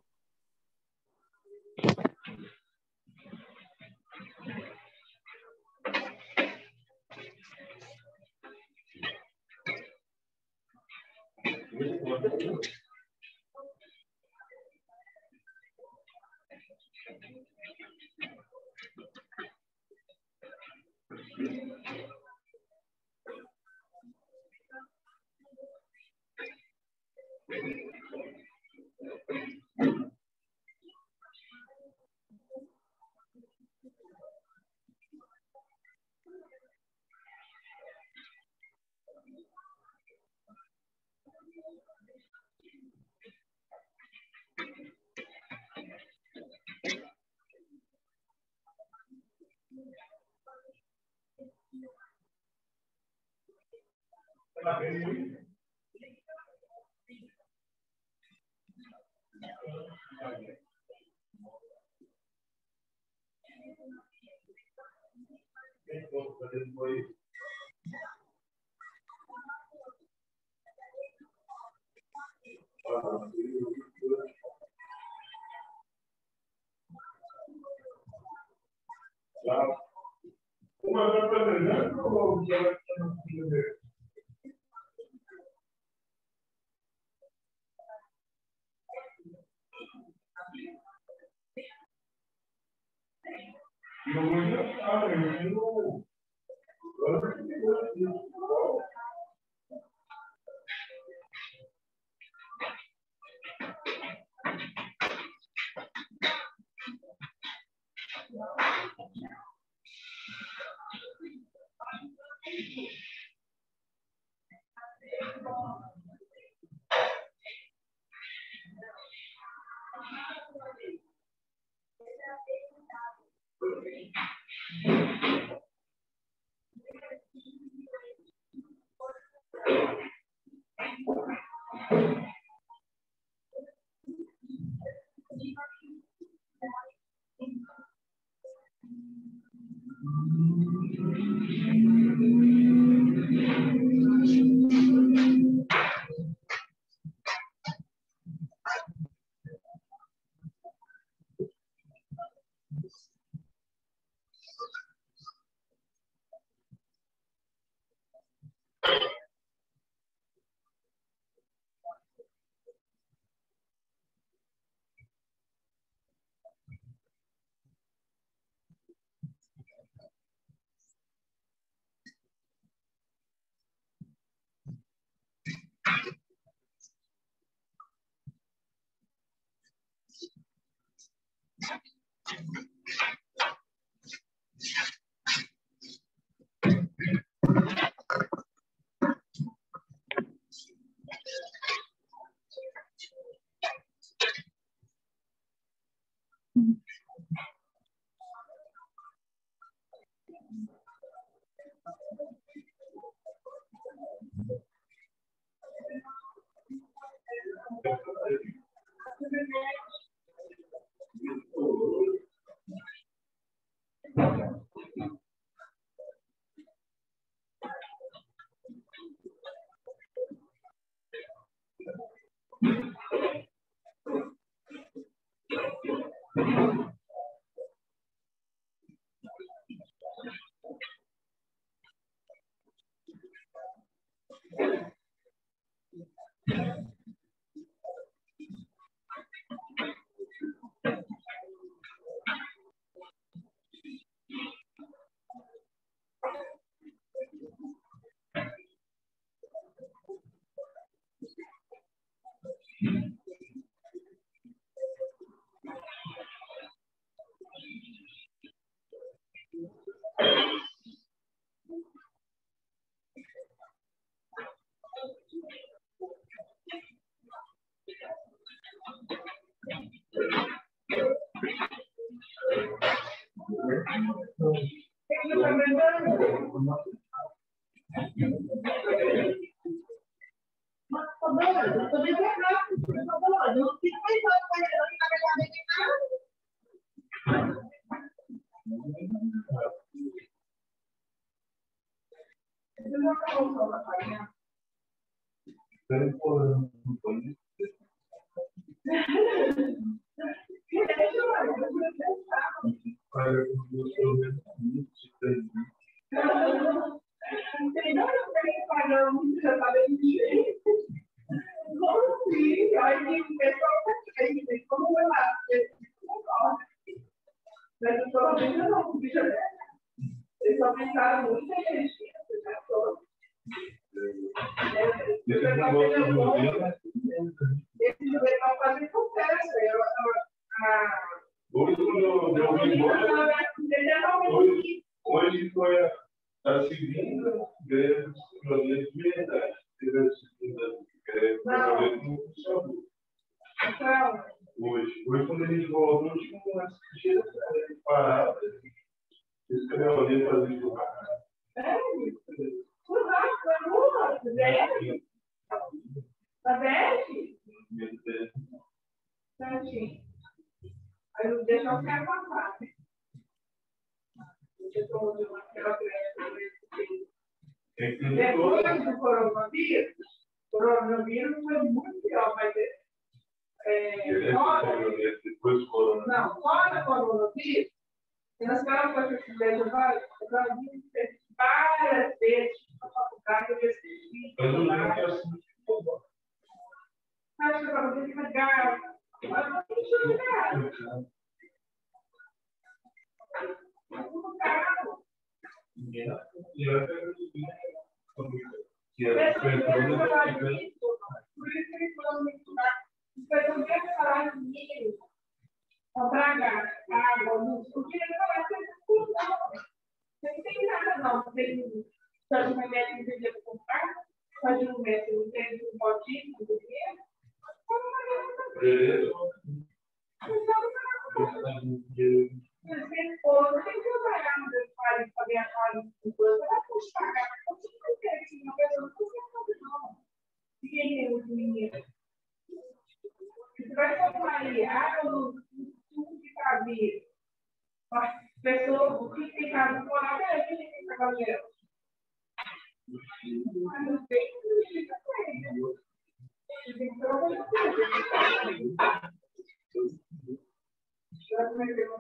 Hoje foi a segunda greve dos projetos de verdade. Teve a segunda greve dos projetos que não funcionou. Hoje, quando a gente voltou, tinha umas tiras paradas. Esse caminhoneiro fazia churrasco. Tá verde? Certinho. Aí não deixa o cara passar, né? Depois do coronavírus foi muito pior, mas não, fora coronavírus, nas caras que eu estiver jogando, eu já vi várias vezes na faculdade, eu decidi. Acho que agora tem que pegar. Mas não tem que pegar. Muito caro. Por isso que ele falou muito mais. Depois eu quero falar de milho, comprar água, luz, porque ele vai ser tudo. Não tem nada, não. Não tem tanto remédio que ele comprar, pode um método, não tem um potinho, não tem dinheiro. Tem que trabalhar no detalhe para ganhar a coisa, vai custar, não tem uma pessoa não consegue, não. Ninguém tem muito dinheiro. Você vai comprar ali água no tubo de cabelo. A pessoa, o que tem casa fora, é que tem cabelo. Mas não tem que ficar com ele. Tem que trabalhar com ele. Já comecei a ver,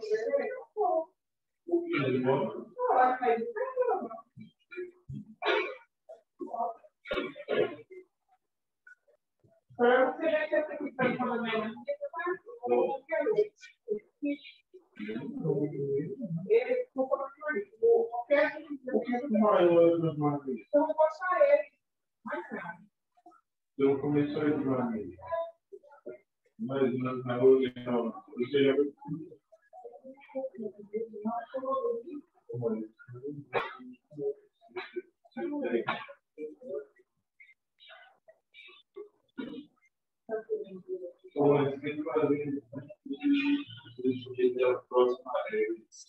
para você já ter que fazer uma maneira ele qualquer então passar ele mais nada. Eu comecei a jogar nele. Mas na outra não. Você já viu? Mas tem que fazer. A próxima vez.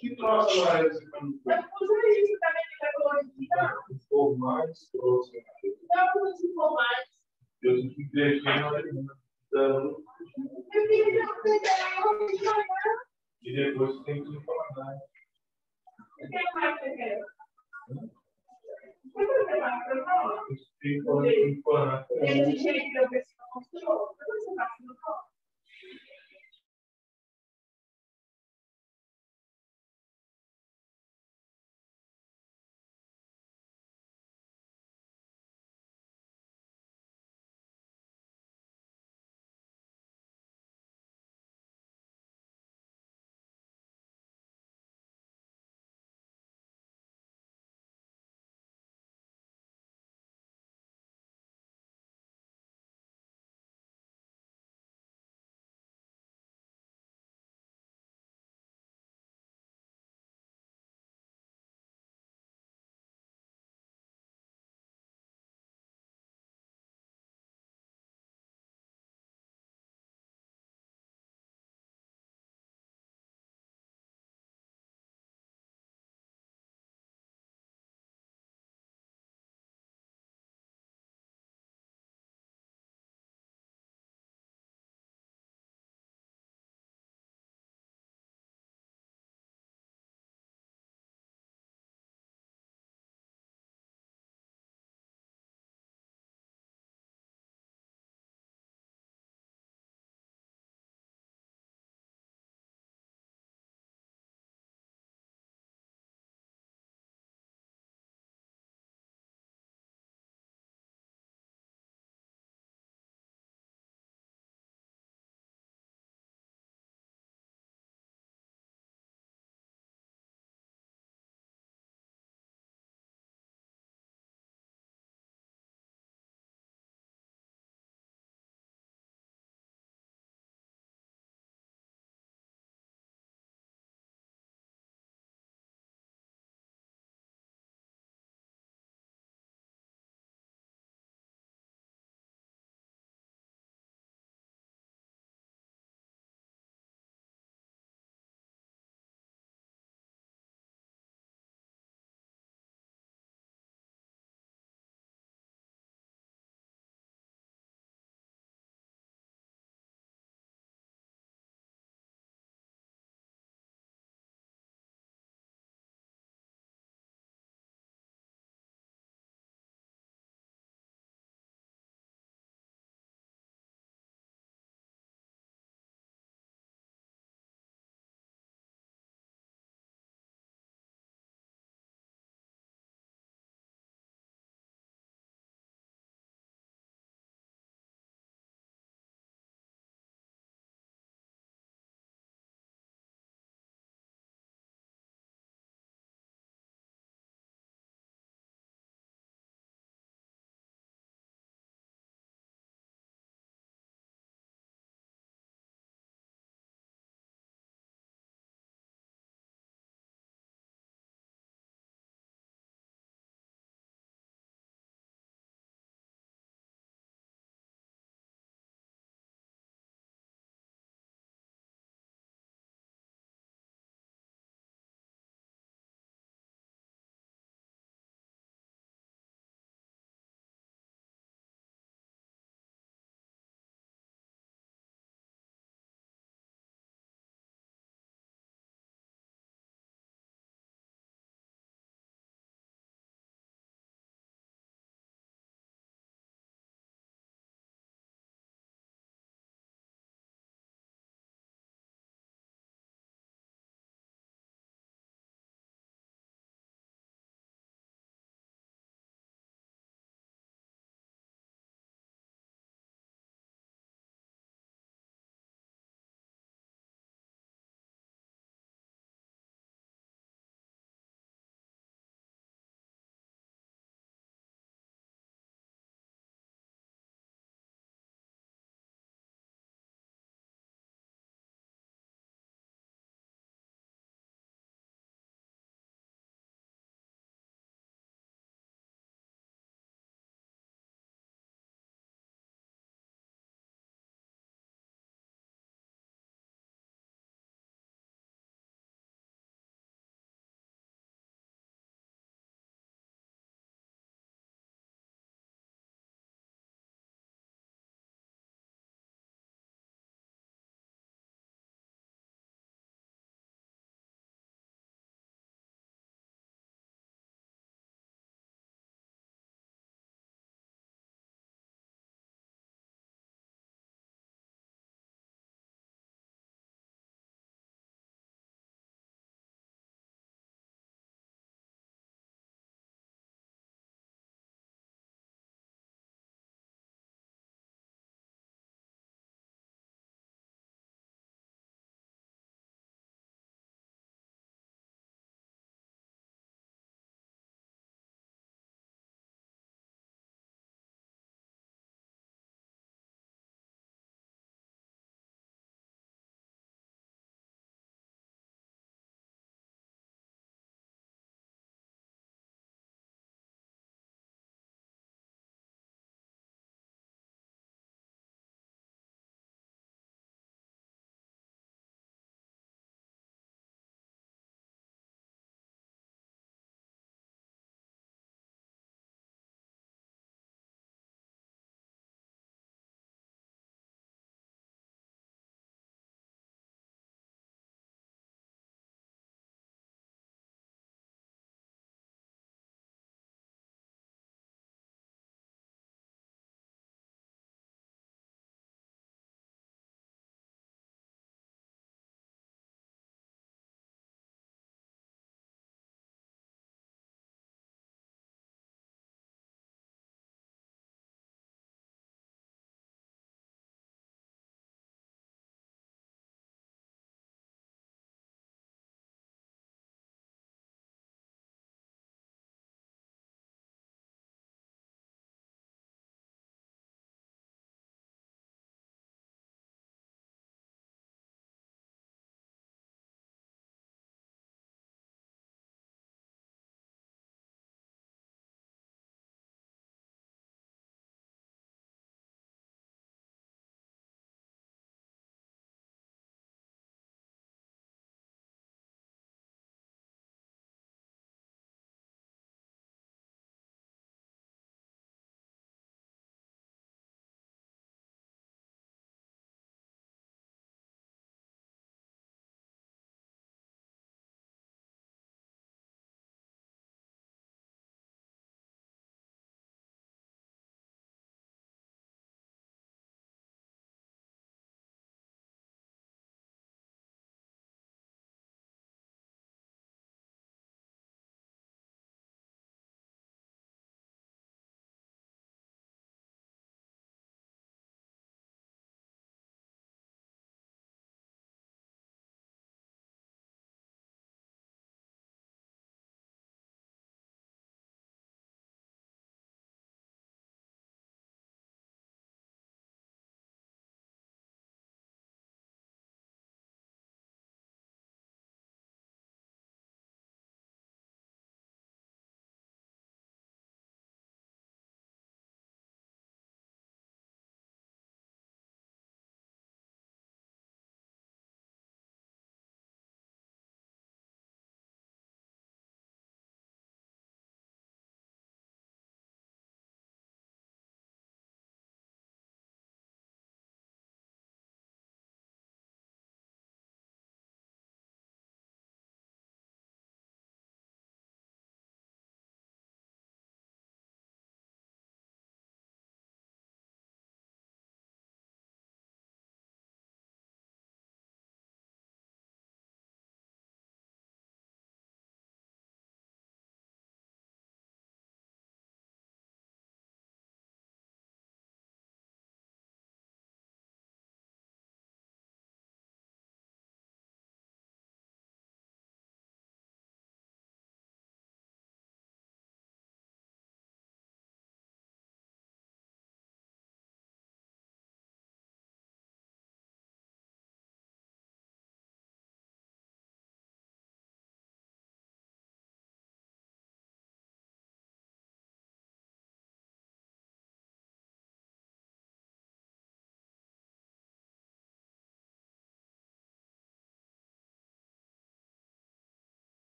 Que próxima vez você não Mas por isso também fica colorido. Se for mais, próxima vez. Não, se for mais. Eu tenho que ver aqui na hora então. E depois você tem que falar. O que mais você quer? Esse jeito que eu pensei que mostrou, você vai se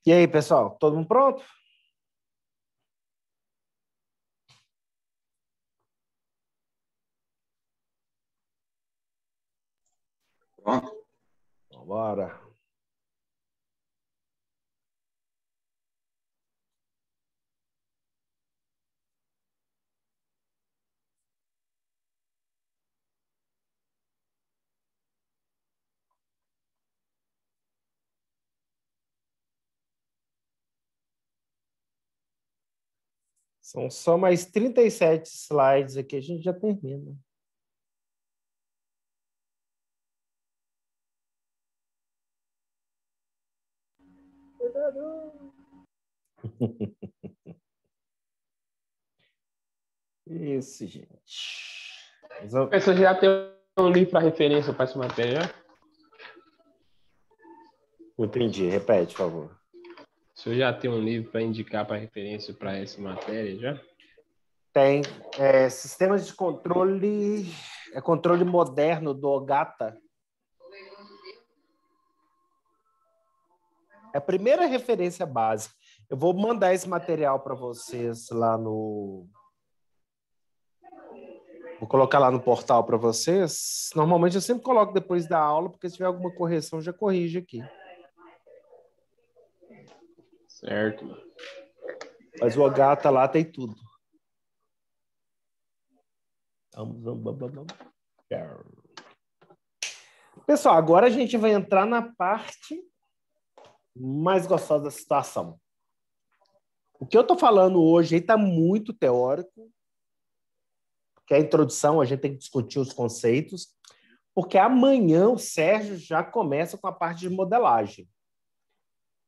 E aí, pessoal, todo mundo pronto? Pronto. Bora. São só mais 37 slides aqui, a gente já termina. Isso, gente. Você já tem um livro para referência para essa matéria? Entendi. Repete, por favor. O senhor já tem um livro para indicar para referência para essa matéria, já? Tem. Sistemas de controle... controle moderno do Ogata. É a primeira referência básica. Eu vou mandar esse material para vocês lá no... Vou colocar lá no portal para vocês. Normalmente eu sempre coloco depois da aula, porque se tiver alguma correção, já corrige aqui. Certo. Mas o Ogata lá tem tudo. Pessoal, agora a gente vai entrar na parte mais gostosa da situação. O que eu estou falando hoje está muito teórico, porque a introdução a gente tem que discutir os conceitos, porque amanhã o Sérgio já começa com a parte de modelagem.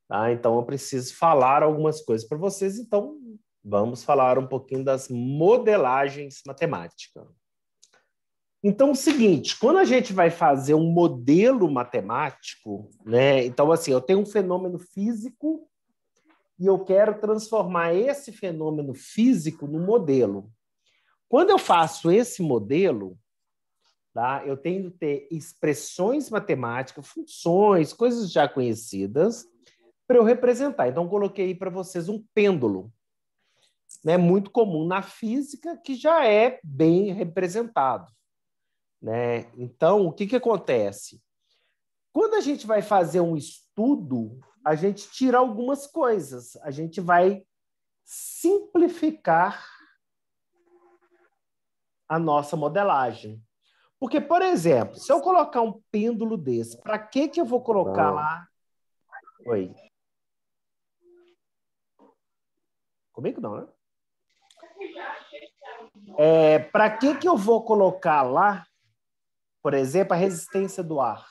Tá? Então, eu preciso falar algumas coisas para vocês, então vamos falar um pouquinho das modelagens matemáticas. Então, é o seguinte, quando a gente vai fazer um modelo matemático, né? Então, assim, eu tenho um fenômeno físico e eu quero transformar esse fenômeno físico no modelo. Quando eu faço esse modelo, tá? Eu tenho que ter expressões matemáticas, funções, coisas já conhecidas, para eu representar. Então, eu coloquei para vocês um pêndulo, né? Muito comum na física, que já é bem representado. Né? Então, o que acontece? Quando a gente vai fazer um estudo, a gente tira algumas coisas, a gente vai simplificar a nossa modelagem. Porque, por exemplo, se eu colocar um pêndulo desse, para que eu vou colocar lá? Oi. Comigo não, né? Para que eu vou colocar lá, por exemplo, a resistência do ar?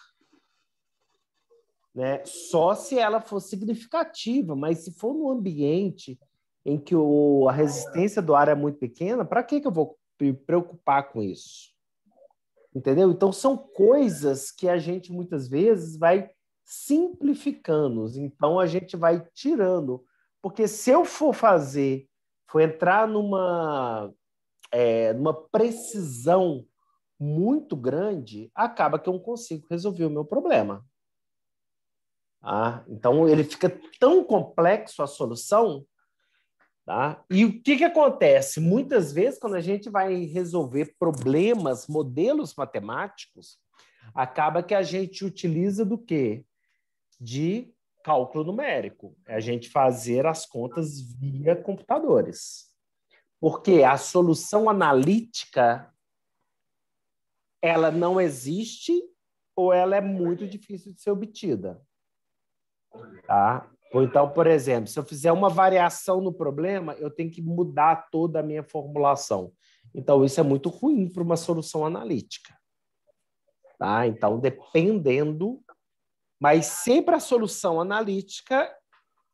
Né? Só se ela for significativa, mas se for num ambiente em que a resistência do ar é muito pequena, para que eu vou me preocupar com isso? Entendeu? Então, são coisas que a gente muitas vezes vai simplificando. Então, a gente vai tirando. Porque se eu for entrar numa precisão muito grande, acaba que eu não consigo resolver o meu problema. Então, ele fica tão complexo a solução. Tá? E o que acontece? Muitas vezes, quando a gente vai resolver problemas, modelos matemáticos, acaba que a gente utiliza do quê? De cálculo numérico. É a gente fazer as contas via computadores. Porque a solução analítica, ela não existe ou ela é muito difícil de ser obtida. Tá? Ou então, por exemplo, se eu fizer uma variação no problema, eu tenho que mudar toda a minha formulação. Então, isso é muito ruim para uma solução analítica. Tá? Então, dependendo, mas sempre a solução analítica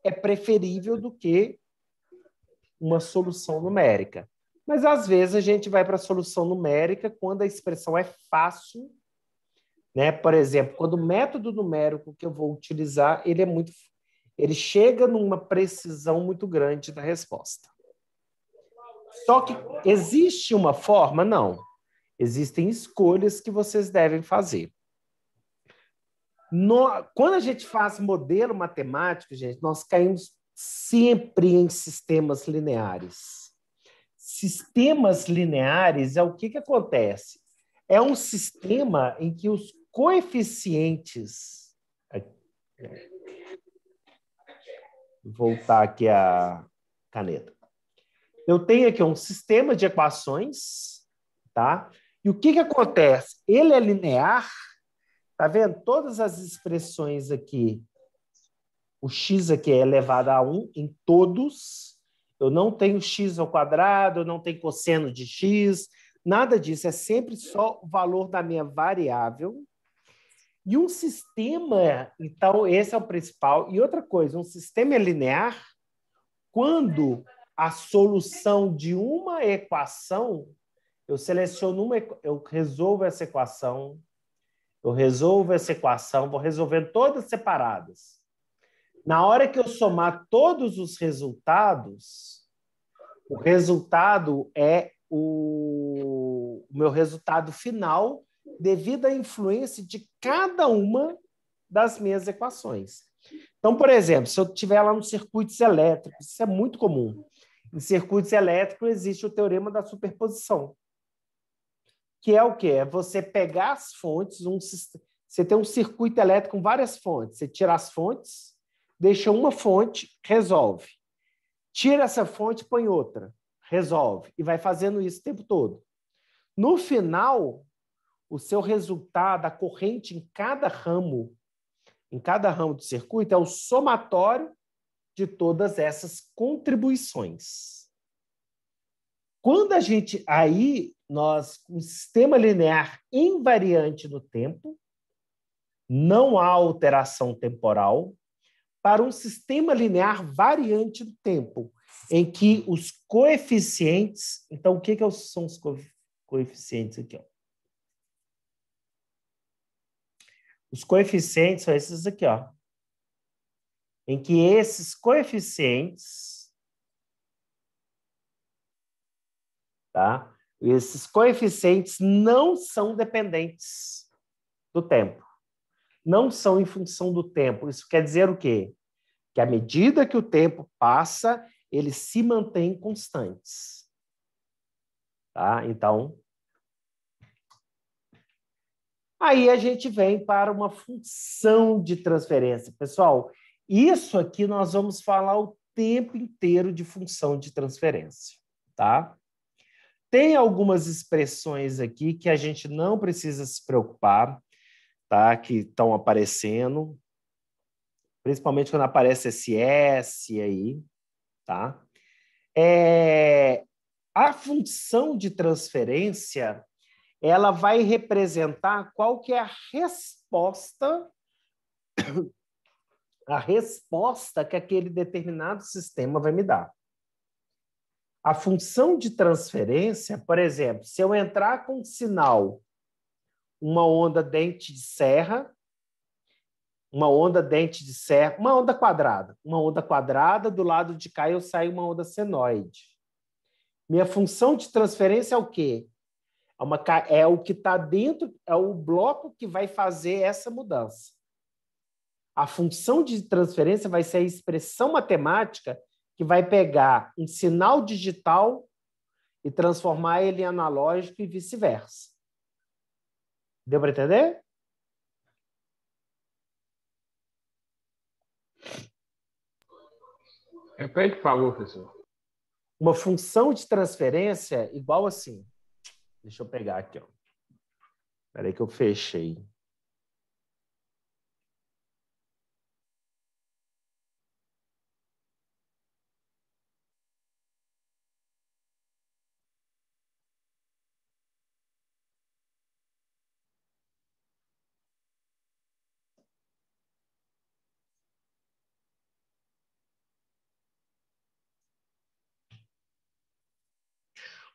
é preferível do que uma solução numérica. Mas, às vezes, a gente vai para a solução numérica quando a expressão é fácil. Né? Por exemplo, quando o método numérico que eu vou utilizar, ele chega numa precisão muito grande da resposta. Só que existe uma forma? Não. Existem escolhas que vocês devem fazer. Quando a gente faz modelo matemático, gente, nós caímos sempre em sistemas lineares. Sistemas lineares é o que acontece? É um sistema em que os coeficientes... Vou voltar aqui a caneta. Eu tenho aqui um sistema de equações, tá? E o que acontece? Ele é linear, tá vendo? Todas as expressões aqui, o x aqui é elevado a 1 em todos. Eu não tenho x ao quadrado, eu não tenho cosseno de x, nada disso. É sempre só o valor da minha variável. E um sistema, então, esse é o principal. E outra coisa, um sistema é linear quando a solução de uma equação, eu seleciono eu resolvo essa equação, vou resolvendo todas separadas. Na hora que eu somar todos os resultados, o resultado é o meu resultado final devido à influência de cada uma das minhas equações. Então, por exemplo, se eu estiver lá nos circuitos elétricos, isso é muito comum. Em circuitos elétricos existe o teorema da superposição, que é o quê? É você pegar as fontes, você tem um circuito elétrico com várias fontes, você tira as fontes, deixa uma fonte, resolve. Tira essa fonte, põe outra, resolve. E vai fazendo isso o tempo todo. No final, o seu resultado, a corrente em cada ramo do circuito, é o somatório de todas essas contribuições. Quando a gente... um sistema linear invariante no tempo, não há alteração temporal, para um sistema linear variante do tempo, em que os coeficientes... Então, o que são os coeficientes aqui? Ó? Os coeficientes são esses aqui, ó. Em que esses coeficientes, tá? Esses coeficientes não são dependentes do tempo. Não são em função do tempo. Isso quer dizer o quê? Que à medida que o tempo passa, eles se mantêm constantes. Tá? Então, aí a gente vem para uma função de transferência. Pessoal, isso aqui nós vamos falar o tempo inteiro de função de transferência, tá? Tem algumas expressões aqui que a gente não precisa se preocupar, tá? Que estão aparecendo, principalmente quando aparece esse S aí, tá? A função de transferência, ela vai representar qual que é a resposta que aquele determinado sistema vai me dar. A função de transferência, por exemplo, se eu entrar com um sinal, uma onda dente de serra, uma onda quadrada, do lado de cá eu saio uma onda senoide. Minha função de transferência é o quê? É o que está dentro, é o bloco que vai fazer essa mudança. A função de transferência vai ser a expressão matemática que vai pegar um sinal digital e transformar ele em analógico e vice-versa. Deu para entender? Repete, por favor, professor. Uma função de transferência igual assim. Deixa eu pegar aqui, ó. Espera aí que eu fechei.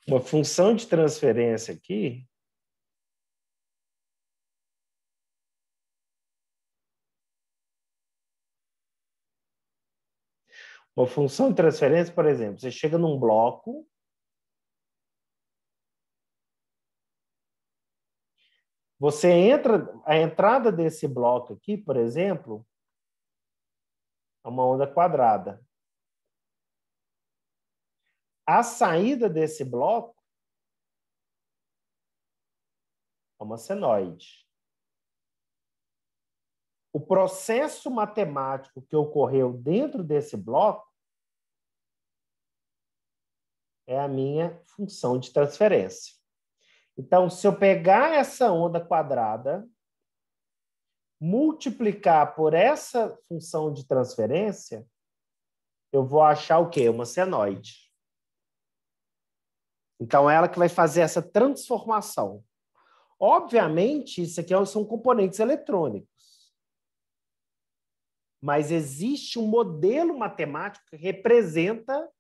Uma função de transferência aqui uma função de transferência, por exemplo, você chega num bloco a entrada desse bloco aqui, por exemplo, é uma onda quadrada. A saída desse bloco é uma senoide. O processo matemático que ocorreu dentro desse bloco é a minha função de transferência. Então, se eu pegar essa onda quadrada, multiplicar por essa função de transferência, eu vou achar o quê? Uma senoide. Então, é ela que vai fazer essa transformação. Obviamente, isso aqui são componentes eletrônicos. Mas existe um modelo matemático que representa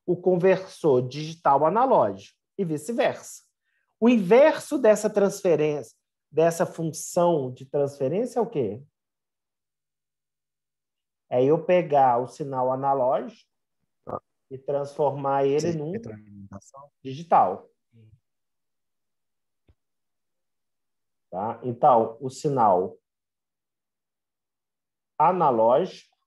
o conversor digital analógico e vice-versa. O inverso dessa transferência, dessa função de transferência é o quê? É eu pegar o sinal analógico e transformar ele num digital. Tá? Então, o sinal analógico,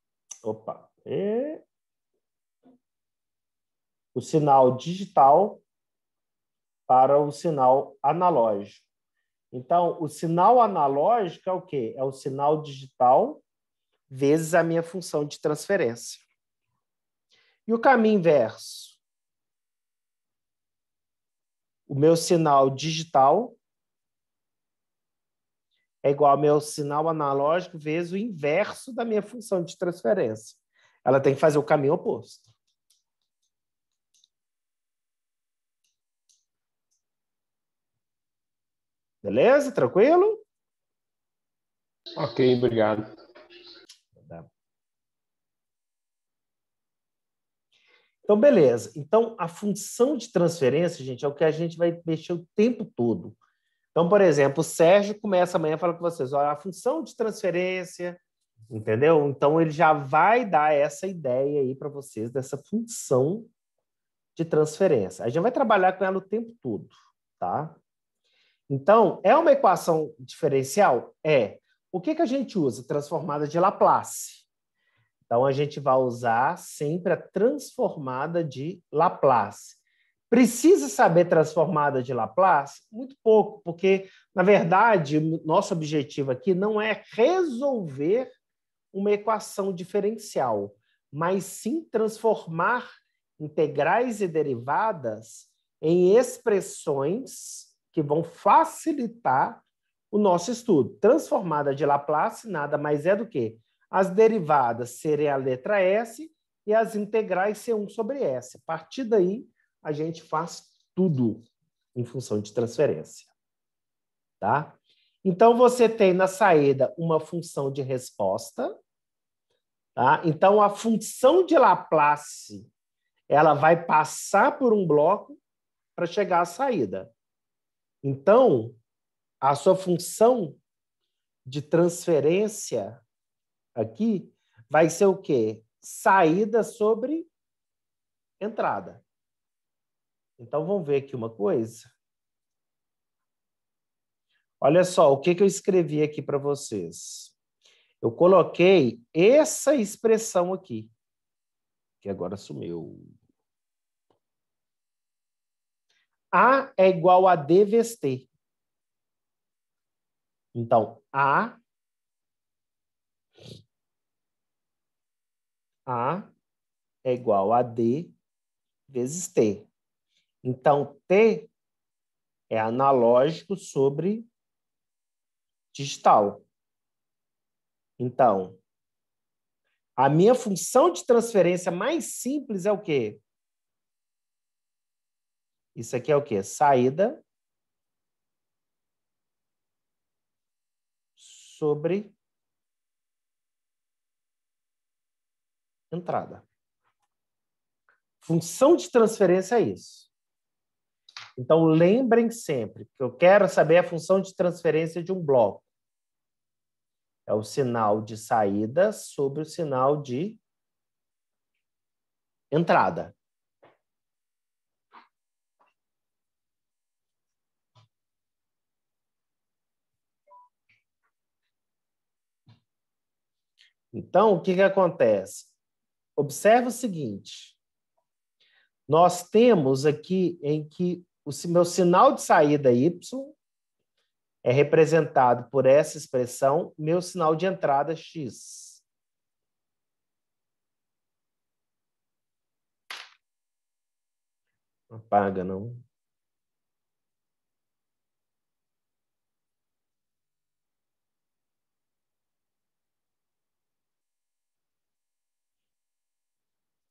o sinal digital para o sinal analógico. Então, o sinal analógico é o quê? É o sinal digital vezes a minha função de transferência. E o caminho inverso? O meu sinal digital é igual ao meu sinal analógico vezes o inverso da minha função de transferência. Ela tem que fazer o caminho oposto. Beleza? Tranquilo? Ok, obrigado. Então, beleza. Então, a função de transferência, gente, é o que a gente vai mexer o tempo todo. Então, por exemplo, o Sérgio começa amanhã falando com vocês, olha, a função de transferência, entendeu? Então, ele já vai dar essa ideia aí para vocês dessa função de transferência. A gente vai trabalhar com ela o tempo todo, tá? Então, é uma equação diferencial? É. O que a gente usa? Transformada de Laplace. Então, a gente vai usar sempre a transformada de Laplace. Precisa saber transformada de Laplace? Muito pouco, porque, na verdade, o nosso objetivo aqui não é resolver uma equação diferencial, mas sim transformar integrais e derivadas em expressões que vão facilitar o nosso estudo. Transformada de Laplace nada mais é do que as derivadas serem a letra S e as integrais ser 1 sobre S. A partir daí, a gente faz tudo em função de transferência. Tá? Então, você tem na saída uma função de resposta. Tá? Então, a função de Laplace ela vai passar por um bloco para chegar à saída. Então, a sua função de transferência aqui vai ser o quê? Saída sobre entrada. Então, vamos ver aqui uma coisa. Olha só, o que eu escrevi aqui para vocês. Eu coloquei essa expressão aqui, que agora sumiu. A é igual a D vezes T. Então, A é igual a D vezes T. Então, T é analógico sobre digital. Então, a minha função de transferência mais simples é o quê? Isso aqui é o quê? Saída sobre entrada. Função de transferência é isso. Então, lembrem sempre que eu quero saber a função de transferência de um bloco. É o sinal de saída sobre o sinal de entrada. Então, o que acontece? Observe o seguinte. Nós temos aqui em que o meu sinal de saída Y é representado por essa expressão, meu sinal de entrada X. Não apaga, não.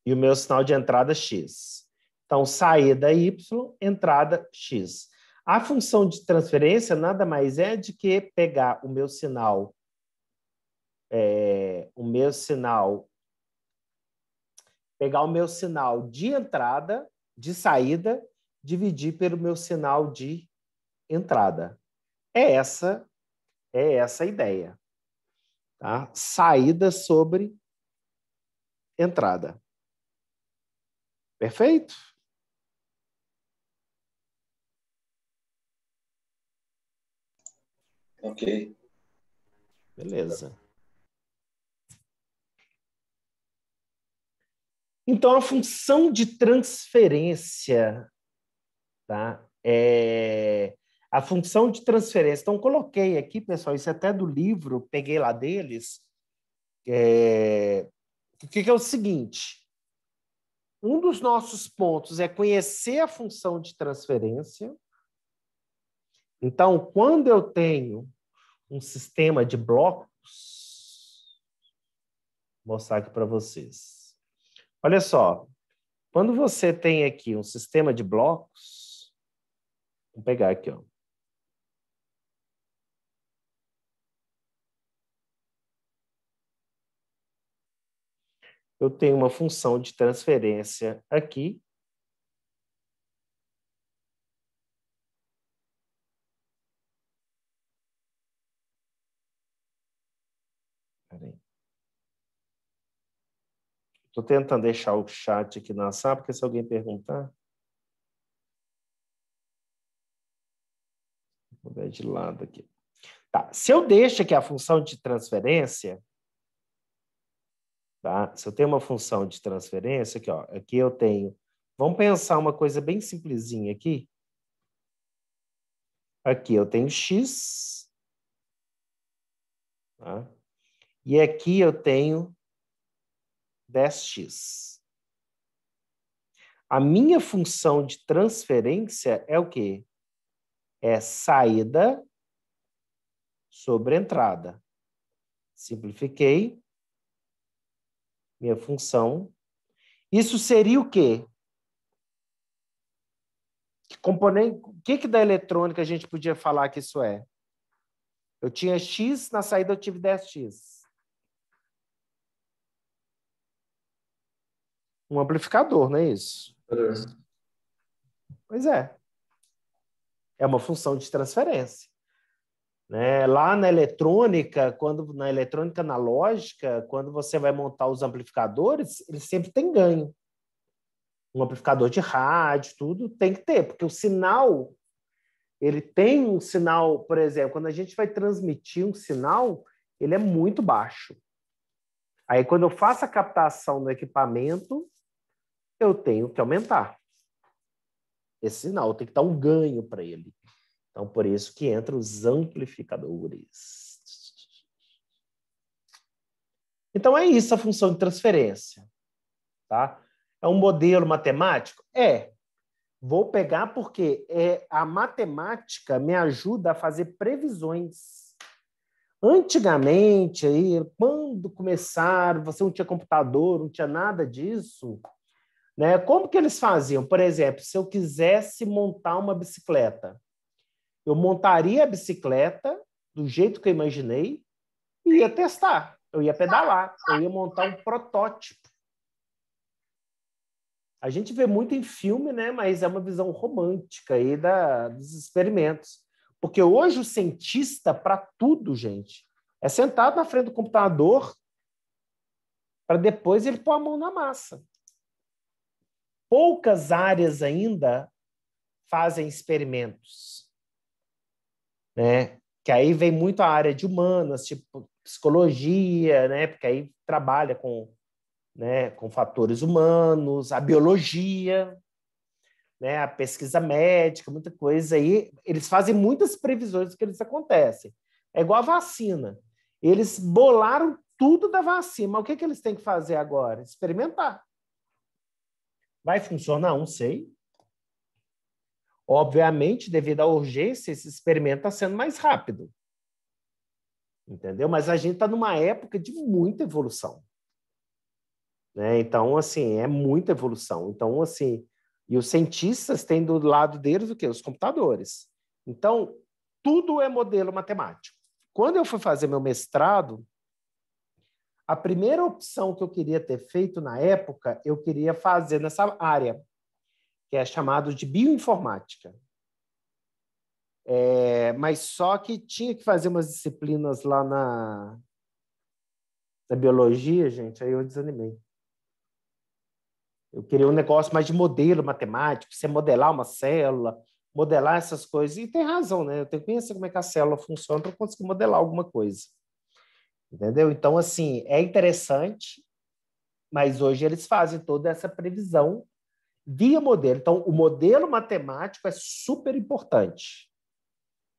E o meu sinal de entrada X. Então, saída Y, entrada X. A função de transferência nada mais é de que pegar o meu sinal, pegar o meu sinal de entrada, de saída, dividir pelo meu sinal de entrada. É essa a ideia. Tá? Saída sobre entrada. Perfeito? Ok. Beleza. Então, a função de transferência, tá? A função de transferência. Então, coloquei aqui, pessoal, isso é até do livro, peguei lá deles. O que é o seguinte? Um dos nossos pontos é conhecer a função de transferência. Então, quando eu tenho um sistema de blocos, vou mostrar aqui para vocês. Olha só, quando você tem aqui um sistema de blocos, vou pegar aqui, ó. Eu tenho uma função de transferência aqui. Estou tentando deixar o chat aqui na sala, porque se alguém perguntar... Vou ver de lado aqui. Tá. Se eu deixo aqui a função de transferência, tá? Se eu tenho uma função de transferência, aqui, ó, aqui eu tenho... Vamos pensar uma coisa bem simplesinha aqui. Aqui eu tenho x, tá? E aqui eu tenho 10x. A minha função de transferência é o quê? É saída sobre entrada. Simplifiquei minha função. Isso seria o quê? Que componente, o que da eletrônica a gente podia falar que isso é? Eu tinha x, na saída eu tive 10x. Um amplificador, não é isso? Pois é. É uma função de transferência. Né? Lá na eletrônica, na eletrônica analógica, quando você vai montar os amplificadores, eles sempre têm ganho. Um amplificador de rádio, tudo tem que ter, porque o sinal, ele tem um sinal, por exemplo, quando a gente vai transmitir um sinal, ele é muito baixo. Aí, quando eu faço a captação do equipamento, eu tenho que aumentar esse sinal, tem que dar um ganho para ele. Então, por isso que entram os amplificadores. Então, é isso a função de transferência. Tá? É um modelo matemático? É. Vou pegar porque a matemática me ajuda a fazer previsões. Antigamente, aí, quando começaram, você não tinha computador, não tinha nada disso, né? Como que eles faziam? Por exemplo, se eu quisesse montar uma bicicleta, eu montaria a bicicleta do jeito que eu imaginei e ia testar. Eu ia pedalar, eu ia montar um protótipo. A gente vê muito em filme, né? Mas é uma visão romântica aí dos experimentos. Porque hoje o cientista, para tudo, gente, é sentado na frente do computador para depois ele pôr a mão na massa. Poucas áreas ainda fazem experimentos. Né? Que aí vem muito a área de humanas, tipo psicologia, né? Porque aí trabalha com, né, com fatores humanos, a biologia, né, a pesquisa médica, muita coisa aí. Eles fazem muitas previsões do que eles acontecem. É igual a vacina. Eles bolaram tudo da vacina. Mas o que eles têm que fazer agora? Experimentar. Vai funcionar? Não sei. Obviamente, devido à urgência, esse experimento está sendo mais rápido. Entendeu? Mas a gente está numa época de muita evolução. Né? Então, assim, é muita evolução. Então, assim, e os cientistas têm do lado deles o quê? Os computadores. Então, tudo é modelo matemático. Quando eu fui fazer meu mestrado, a primeira opção que eu queria ter feito na época, eu queria fazer nessa área, que é chamado de bioinformática. Mas só que tinha que fazer umas disciplinas lá na biologia, gente, aí eu desanimei. Eu queria um negócio mais de modelo matemático, você modelar uma célula, modelar essas coisas. E tem razão, né? Eu tenho que conhecer como é que a célula funciona para conseguir modelar alguma coisa. Entendeu? Então, assim, é interessante, mas hoje eles fazem toda essa previsão via modelo. Então, o modelo matemático é super importante.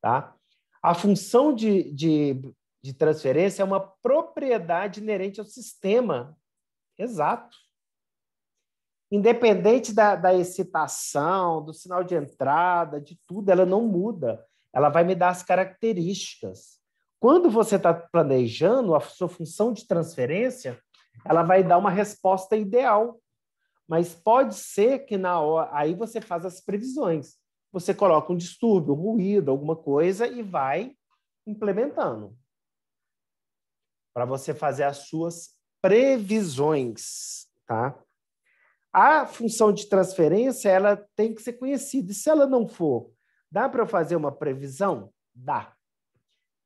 Tá? A função de transferência é uma propriedade inerente ao sistema. Exato. Independente da excitação, do sinal de entrada, de tudo, ela não muda. Ela vai me dar as características. Quando você está planejando a sua função de transferência, ela vai dar uma resposta ideal. Mas pode ser que na hora, aí você faz as previsões. Você coloca um distúrbio, um ruído, alguma coisa e vai implementando para você fazer as suas previsões, tá? A função de transferência, ela tem que ser conhecida. E se ela não for, dá para eu fazer uma previsão? Dá.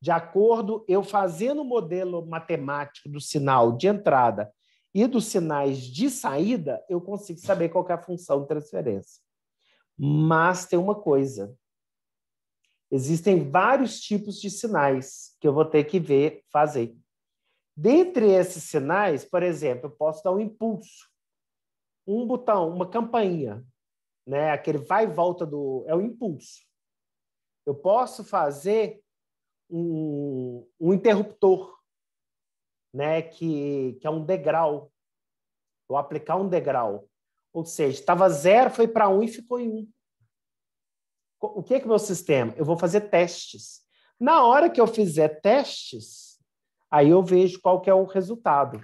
De acordo, eu fazendo o modelo matemático do sinal de entrada e dos sinais de saída, eu consigo saber qual que é a função de transferência. Mas tem uma coisa. Existem vários tipos de sinais que eu vou ter que ver fazer. Dentre esses sinais, por exemplo, eu posso dar um impulso. Um botão, uma campainha, né? Aquele vai e volta é o impulso. Eu posso fazer um interruptor, né? Que é um degrau. Eu aplicar um degrau. Ou seja, estava 0, foi para 1 e ficou em 1. O que é o meu sistema? Eu vou fazer testes. Na hora que eu fizer testes, aí eu vejo qual que é o resultado.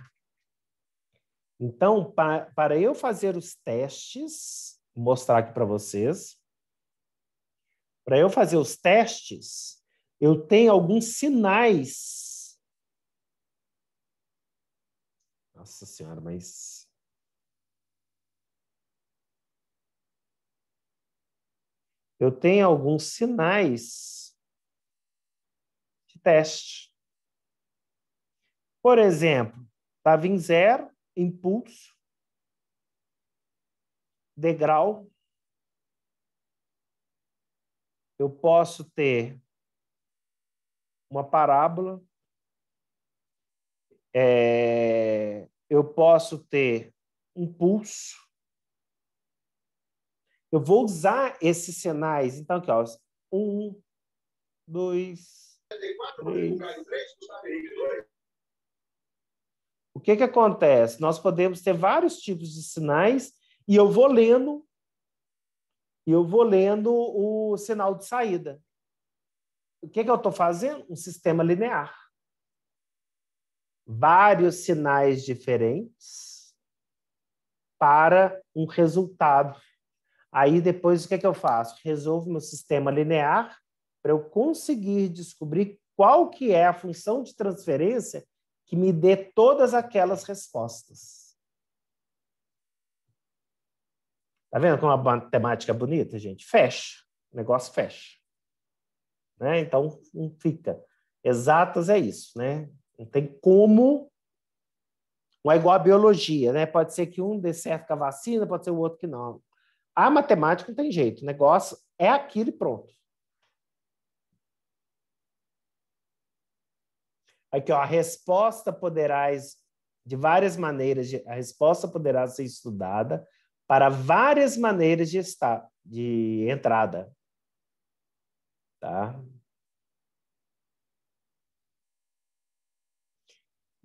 Então, para eu fazer os testes, vou mostrar aqui para vocês. Para eu fazer os testes, eu tenho alguns sinais. Nossa Senhora, mas... Eu tenho alguns sinais de teste. Por exemplo, estava em 0, impulso, degrau. Eu posso ter uma parábola. Eu posso ter um pulso. Eu vou usar esses sinais. Então, aqui, ó, 1, 2, 3. O que acontece? Nós podemos ter vários tipos de sinais e eu vou lendo o sinal de saída. O que eu estou fazendo? Um sistema linear. Vários sinais diferentes para um resultado. Aí, depois, o que eu faço? Resolvo meu sistema linear para eu conseguir descobrir qual que é a função de transferência que me dê todas aquelas respostas. Tá vendo como a matemática é bonita, gente? Fecha. O negócio fecha. Né? Então, não fica. Exatas é isso, né? Não tem como... Não é igual a biologia, né? Pode ser que um dê certo com a vacina, pode ser o outro que não. A matemática não tem jeito. O negócio é aquilo e pronto. Aqui, ó, a resposta poderá de várias maneiras, a resposta poderá ser estudada para várias maneiras de entrada. Tá?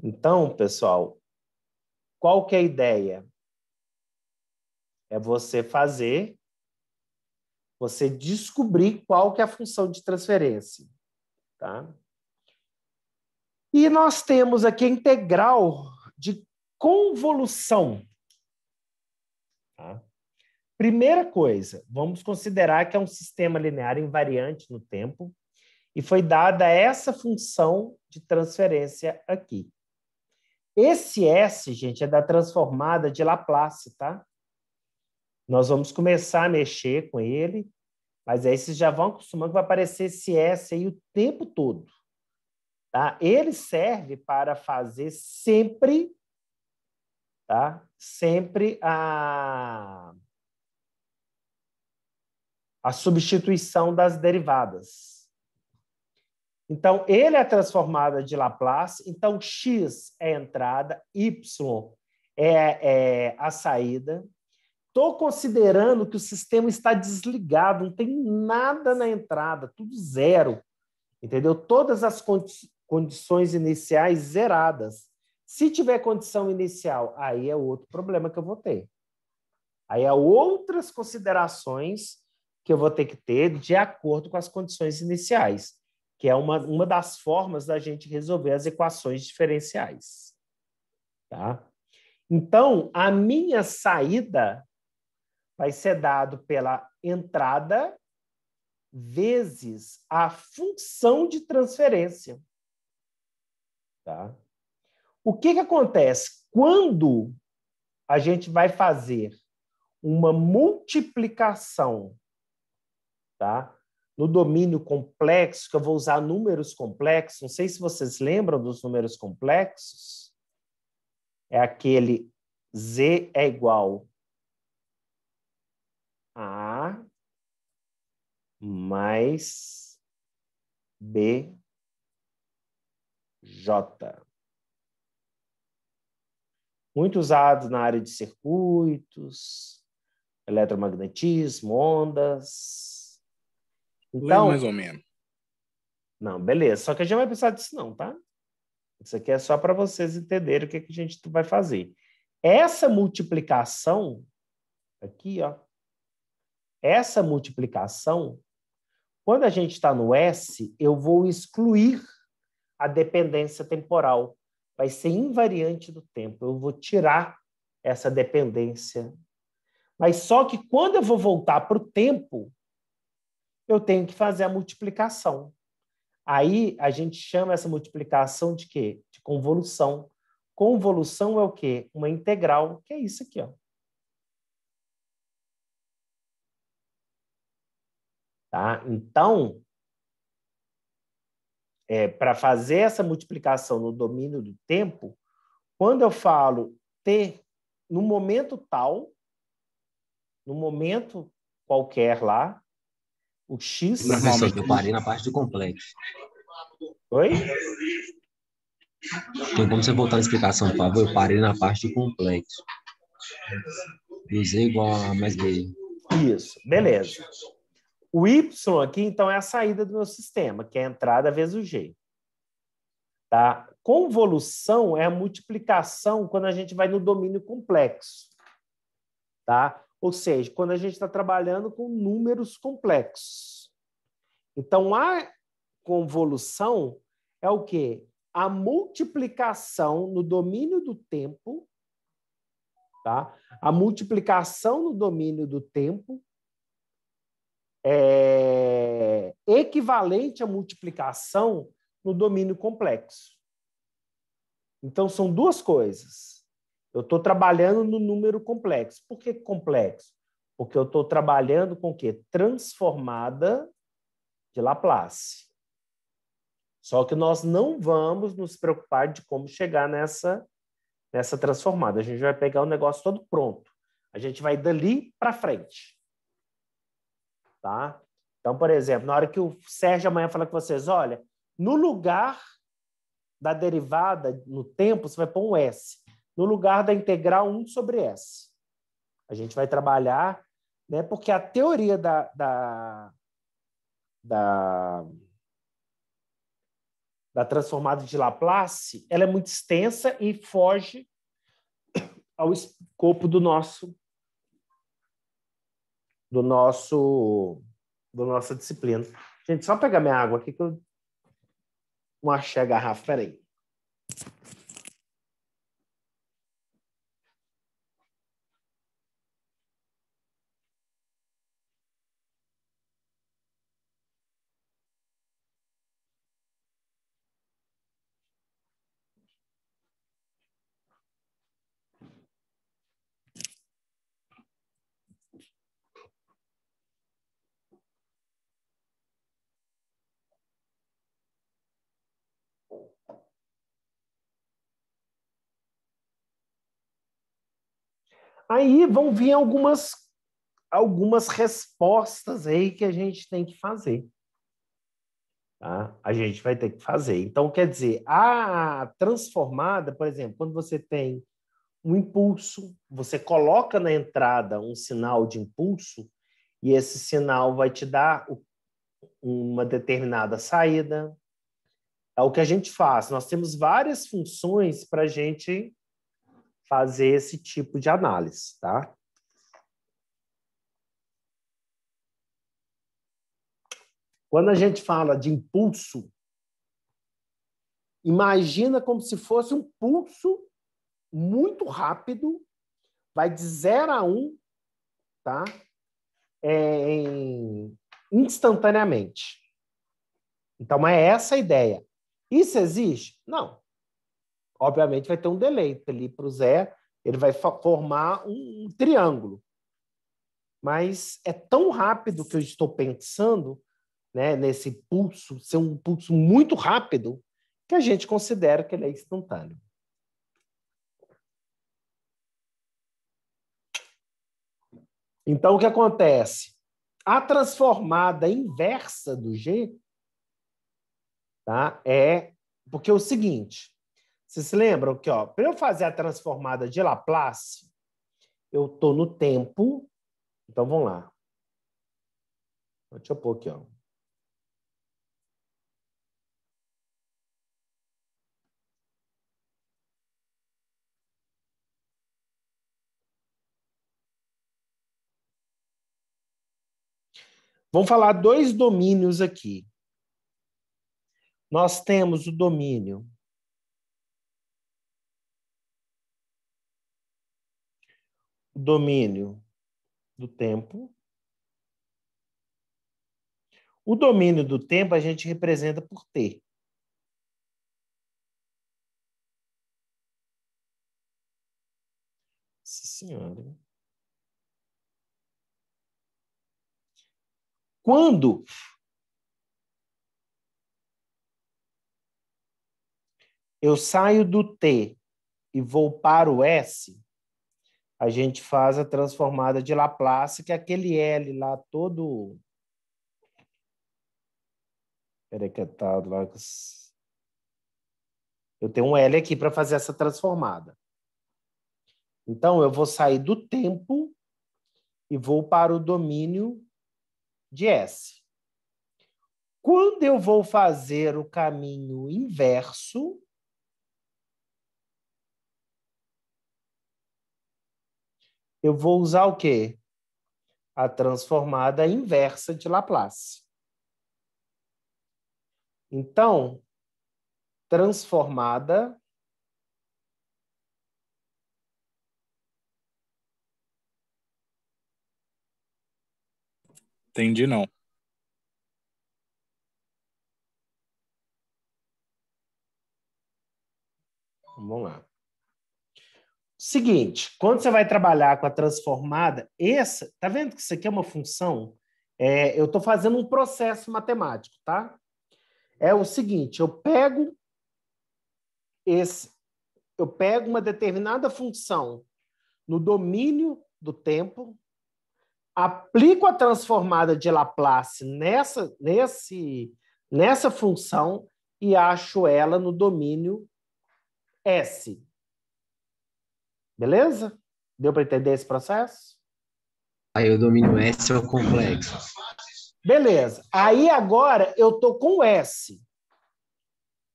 Então, pessoal, qual que é a ideia? É você descobrir qual que é a função de transferência. Tá? E nós temos aqui a integral de convolução. Tá? Primeira coisa, vamos considerar que é um sistema linear invariante no tempo e foi dada essa função de transferência aqui. Esse S, gente, é da transformada de Laplace, tá? Nós vamos começar a mexer com ele, mas aí vocês já vão acostumando que vai aparecer esse S aí o tempo todo. Tá? Ele serve para fazer sempre, tá? Sempre a substituição das derivadas. Então, ele é a transformada de Laplace, então x é a entrada, y é a saída. Estou considerando que o sistema está desligado, não tem nada na entrada, tudo zero. Entendeu? Todas as condições iniciais zeradas. Se tiver condição inicial, aí é outro problema que eu vou ter. Aí há outras considerações que eu vou ter que ter de acordo com as condições iniciais, que é uma das formas da gente resolver as equações diferenciais. Tá? Então, a minha saída vai ser dado pela entrada vezes a função de transferência. Tá? O que acontece? Quando a gente vai fazer uma multiplicação, tá? No domínio complexo, que eu vou usar números complexos, não sei se vocês lembram dos números complexos, é aquele Z é igual a mais BJ. Muito usado na área de circuitos, eletromagnetismo, ondas. Então, mais ou menos. Não, beleza. Só que a gente não vai precisar disso não, tá? Isso aqui é só para vocês entenderem o que a gente vai fazer. Essa multiplicação, aqui, ó, essa multiplicação, quando a gente está no S, eu vou excluir a dependência temporal. Vai ser invariante do tempo. Eu vou tirar essa dependência. Mas só que quando eu vou voltar para o tempo, eu tenho que fazer a multiplicação. Aí a gente chama essa multiplicação de quê? De convolução. Convolução é o quê? Uma integral, que é isso aqui, ó. Tá? Então, para fazer essa multiplicação no domínio do tempo, quando eu falo t no momento tal, no momento qualquer lá, o x... Normalmente eu parei na parte do complexo. Oi? Tem como você voltar na explicação, por favor? Eu parei na parte do complexo. Z igual a mais B. Isso, beleza. O Y aqui, então, é a saída do meu sistema, que é a entrada vezes o G. Tá? Convolução é a multiplicação quando a gente vai no domínio complexo. Tá? Ou seja, quando a gente está trabalhando com números complexos. Então, a convolução é o quê? A multiplicação no domínio do tempo, tá? A multiplicação no domínio do tempo é equivalente à multiplicação no domínio complexo. Então, são duas coisas. Eu estou trabalhando no número complexo. Por que complexo? Porque eu estou trabalhando com o quê? Transformada de Laplace. Só que nós não vamos nos preocupar de como chegar nessa transformada. A gente vai pegar o negócio todo pronto. A gente vai dali para frente. Tá? Então, por exemplo, na hora que o Sérgio amanhã falar com vocês, olha, no lugar da derivada no tempo, você vai pôr um S. No lugar da integral 1 sobre S. A gente vai trabalhar, né, porque a teoria da transformada de Laplace, ela é muito extensa e foge ao escopo da nossa disciplina. Gente, só pegar minha água aqui que eu não achei a garrafa. Peraí. Aí vão vir algumas respostas aí que a gente tem que fazer. Tá? A gente vai ter que fazer. Então, quer dizer, a transformada, por exemplo, quando você tem um impulso, você coloca na entrada um sinal de impulso e esse sinal vai te dar uma determinada saída. É o que a gente faz. Nós temos várias funções para a gente fazer esse tipo de análise, tá? Quando a gente fala de impulso, imagina como se fosse um pulso muito rápido, vai de 0 a 1, tá? Instantaneamente. Então, é essa a ideia. Isso existe? Não. Obviamente, vai ter um delay. Ali para o Zé, ele vai formar um triângulo. Mas é tão rápido que eu estou pensando, né, nesse pulso, ser um pulso muito rápido, que a gente considera que ele é instantâneo. Então, o que acontece? A transformada inversa do G, tá, é... Porque é o seguinte, vocês se lembram que, para eu fazer a transformada de Laplace, eu estou no tempo. Então, vamos lá. Deixa eu pôr aqui, ó. Vamos falar dois domínios aqui. Nós temos o domínio do tempo. O domínio do tempo a gente representa por T. Nossa Senhora. Quando eu saio do T e vou para o S, a gente faz a transformada de Laplace, que é aquele L lá todo... Peraí que tá lá... Eu tenho um L aqui para fazer essa transformada. Então, eu vou sair do tempo e vou para o domínio de S. Quando eu vou fazer o caminho inverso, eu vou usar o quê? A transformada inversa de Laplace. Então, transformada Entendi, não. Vamos lá. Seguinte, quando você vai trabalhar com a transformada, tá vendo que isso aqui é uma função? Eu estou fazendo um processo matemático, tá? É o seguinte, eu pego uma determinada função no domínio do tempo, aplico a transformada de Laplace nessa função e acho ela no domínio S. Beleza? Deu para entender esse processo? Aí o domínio S é o complexo. Beleza. Aí agora eu estou com o S.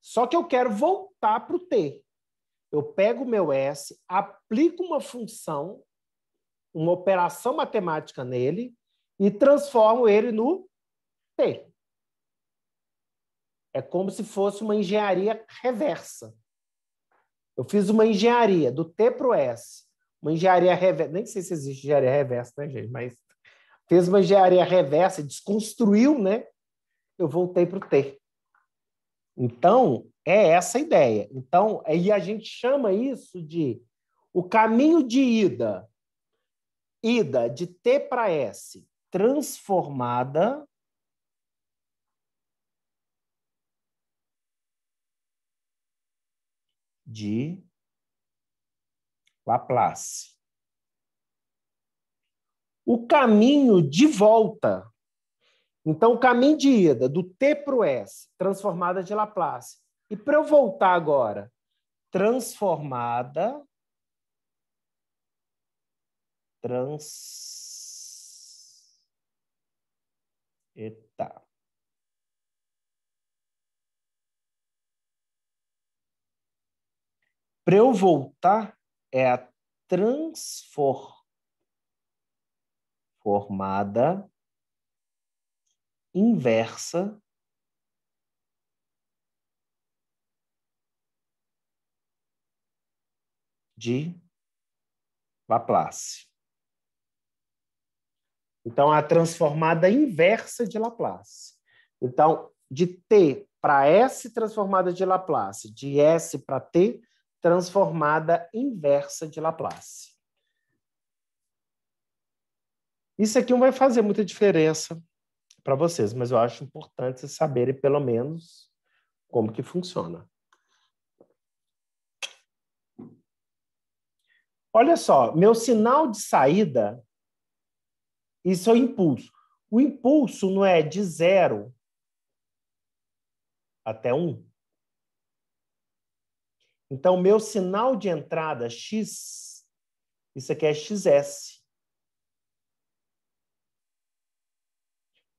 Só que eu quero voltar para o T. Eu pego o meu S, aplico uma função, uma operação matemática nele e transformo ele no T. É como se fosse uma engenharia reversa. Eu fiz uma engenharia do T para o S. Uma engenharia reversa. Nem sei se existe engenharia reversa, né, gente? Mas fez uma engenharia reversa, desconstruiu, né? Eu voltei para o T. Então, é essa a ideia. Então, aí a gente chama isso de o caminho de ida. Ida de T para S, transformada de Laplace. O caminho de volta. Então, o caminho de ida do T para o S, transformada de Laplace. E para eu voltar agora, transformada. Eita. Para eu voltar, é a transformada inversa de Laplace. Então, a transformada inversa de Laplace. Então, de T para S transformada de Laplace, de S para T transformada inversa de Laplace. Isso aqui não vai fazer muita diferença para vocês, mas eu acho importante vocês saberem pelo menos como que funciona. Olha só, meu sinal de saída, isso é o impulso. O impulso não é de 0 até 1. Então, meu sinal de entrada X, isso aqui é XS.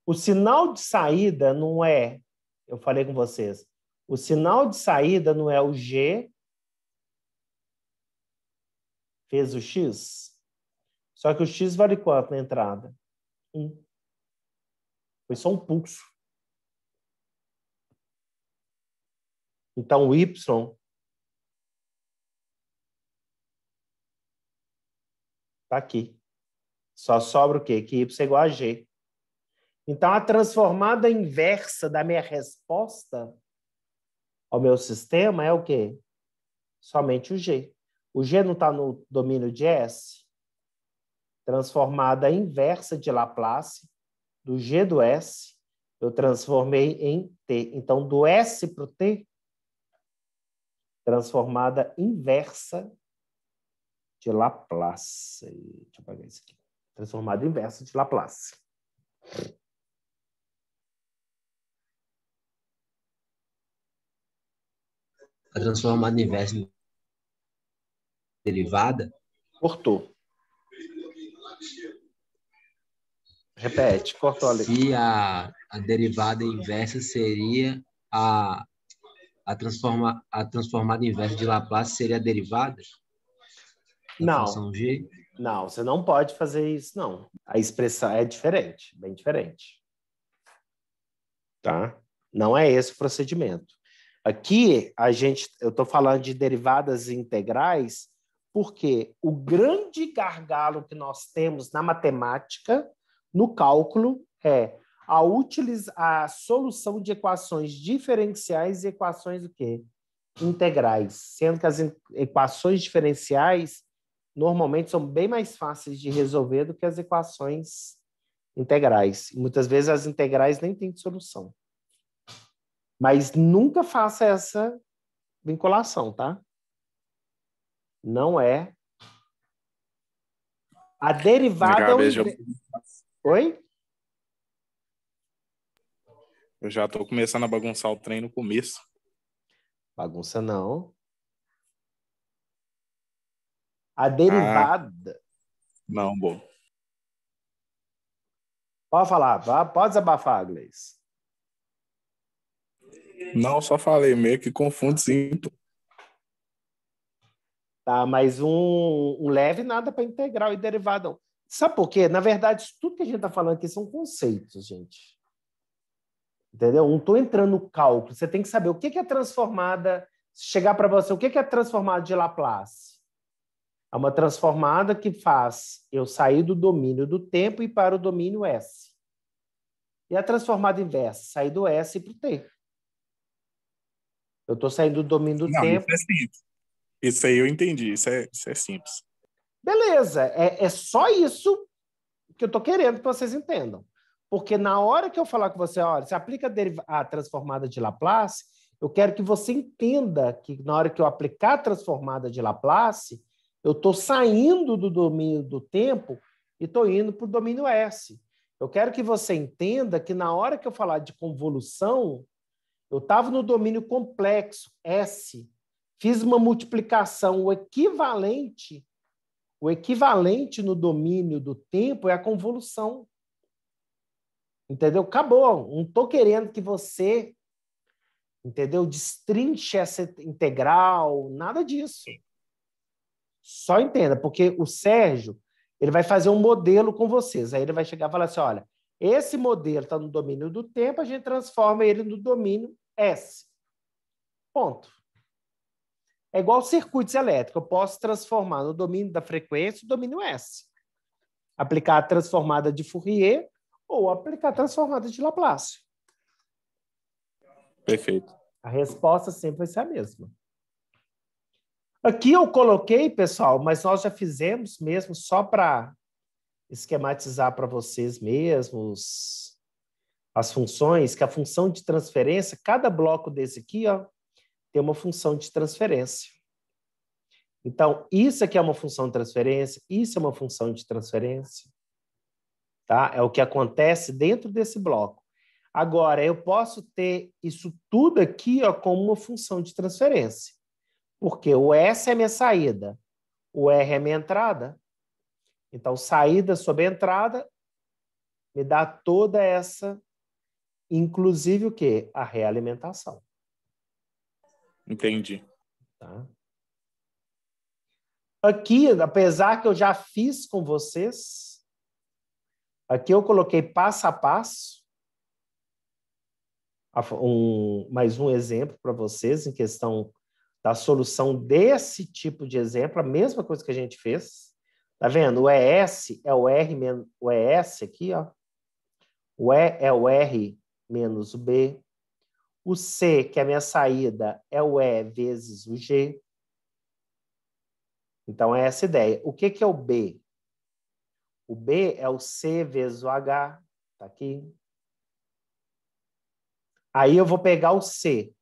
O sinal de saída não é, eu falei com vocês, o sinal de saída não é o G, fez o X, só que o X vale quanto na entrada? 1. Foi só um pulso. Então, o Y está aqui. Só sobra o quê? Que Y é igual a G. Então, a transformada inversa da minha resposta ao meu sistema é o quê? Somente o G. O G não está no domínio de S? Transformada inversa de Laplace, do G do S, eu transformei em T. Então, do S para o T, transformada inversa de Laplace. Deixa eu apagar isso aqui. Transformada inversa de Laplace. A transformada inversa derivada. Cortou. Repete, cortou ali. E a derivada inversa seria a transformada inversa de Laplace seria a derivada? Não. Função G? Não, você não pode fazer isso, não. A expressão é diferente, bem diferente. Tá? Não é esse o procedimento. Aqui, eu estou falando de derivadas integrais porque o grande gargalo que nós temos na matemática, no cálculo, é a solução de equações diferenciais e equações o quê? Integrais. Sendo que as equações diferenciais normalmente são bem mais fáceis de resolver do que as equações integrais. E muitas vezes as integrais nem têm solução. Mas nunca faça essa vinculação, tá? Não é. A derivada... Oi? Eu já estou começando a bagunçar o trem no começo. Bagunça não. A derivada. Não, bom. Pode falar, pode desabafar, Gleice. Não, só falei, meio que confunde sim. Tá, mas um leve nada para integral e derivada. Sabe por quê? Na verdade, tudo que a gente está falando aqui são conceitos, gente. Entendeu? Não estou entrando no cálculo. Você tem que saber o que é transformada. Se chegar para você, o que é transformada de Laplace? É uma transformada que faz eu sair do domínio do tempo e para o domínio S. E a transformada inversa, sair do S para o T. Eu estou saindo do domínio do tempo. Isso é simples. Isso aí eu entendi. Isso é simples. Beleza. É só isso que eu estou querendo que vocês entendam. Porque na hora que eu falar com você, olha, você aplica a transformada de Laplace, eu quero que você entenda que na hora que eu aplicar a transformada de Laplace, eu estou saindo do domínio do tempo e estou indo para o domínio S. Eu quero que você entenda que na hora que eu falar de convolução, eu estava no domínio complexo, S, fiz uma multiplicação, o equivalente no domínio do tempo é a convolução. Entendeu? Acabou. Não estou querendo que você, entendeu, destrinche essa integral, nada disso. Só entenda, porque o Sérgio ele vai fazer um modelo com vocês. Aí ele vai chegar e falar assim, olha, esse modelo está no domínio do tempo, a gente transforma ele no domínio S. Ponto. É igual circuitos elétricos. Eu posso transformar no domínio da frequência o domínio S. Aplicar a transformada de Fourier ou aplicar a transformada de Laplace. Perfeito. A resposta sempre vai ser a mesma. Aqui eu coloquei, pessoal, mas nós já fizemos mesmo só para esquematizar para vocês mesmos as funções, que a função de transferência, cada bloco desse aqui, ó, tem uma função de transferência. Então, isso aqui é uma função de transferência, isso é uma função de transferência. Tá? É o que acontece dentro desse bloco. Agora, eu posso ter isso tudo aqui ó, como uma função de transferência. Porque o S é minha saída, o R é minha entrada. Então, saída sobre entrada me dá toda essa, inclusive o quê? A realimentação. Entendi. Tá? Aqui, apesar que eu já fiz com vocês, aqui eu coloquei passo a passo, mais um exemplo para vocês em questão da solução desse tipo de exemplo, a mesma coisa que a gente fez. Tá vendo? O ES é o R menos o ES aqui, ó. O E é o R menos o B. O C, que é a minha saída, é o E vezes o G. Então, é essa a ideia. O que é o B? O B é o C vezes o H. Tá aqui. Aí eu vou pegar o C.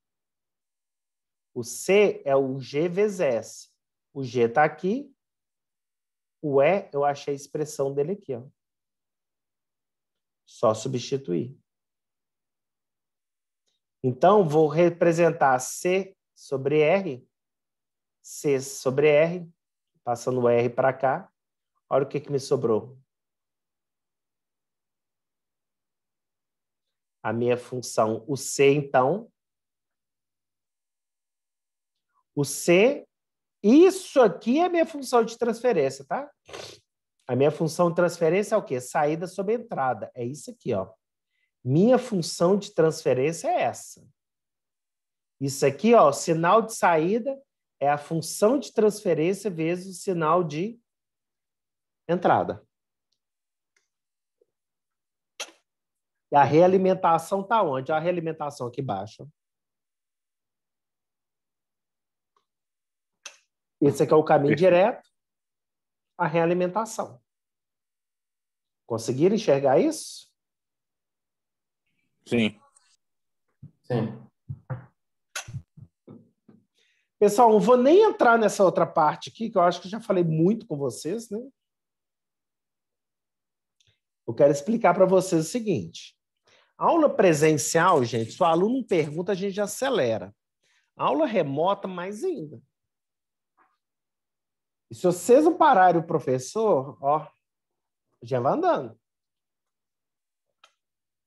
O C é o G vezes S. O G está aqui. O E, eu achei a expressão dele aqui. Ó. Só substituir. Então, vou representar C sobre R. C sobre R. Passando o R para cá. Olha o que me sobrou. A minha função, o C, então. O C, isso aqui é a minha função de transferência, tá? A minha função de transferência é o quê? Saída sobre entrada. É isso aqui, ó. Minha função de transferência é essa. Isso aqui, ó, o sinal de saída é a função de transferência vezes o sinal de entrada. E a realimentação está onde? A realimentação aqui embaixo. Esse aqui é o caminho direto, a realimentação. Conseguiram enxergar isso? Sim. Sim. Pessoal, não vou nem entrar nessa outra parte aqui, que eu acho que eu já falei muito com vocês, né? Eu quero explicar para vocês o seguinte. Aula presencial, gente, se o aluno pergunta, a gente já acelera. Aula remota, mais ainda. E se vocês não pararem o professor, ó, já vai andando.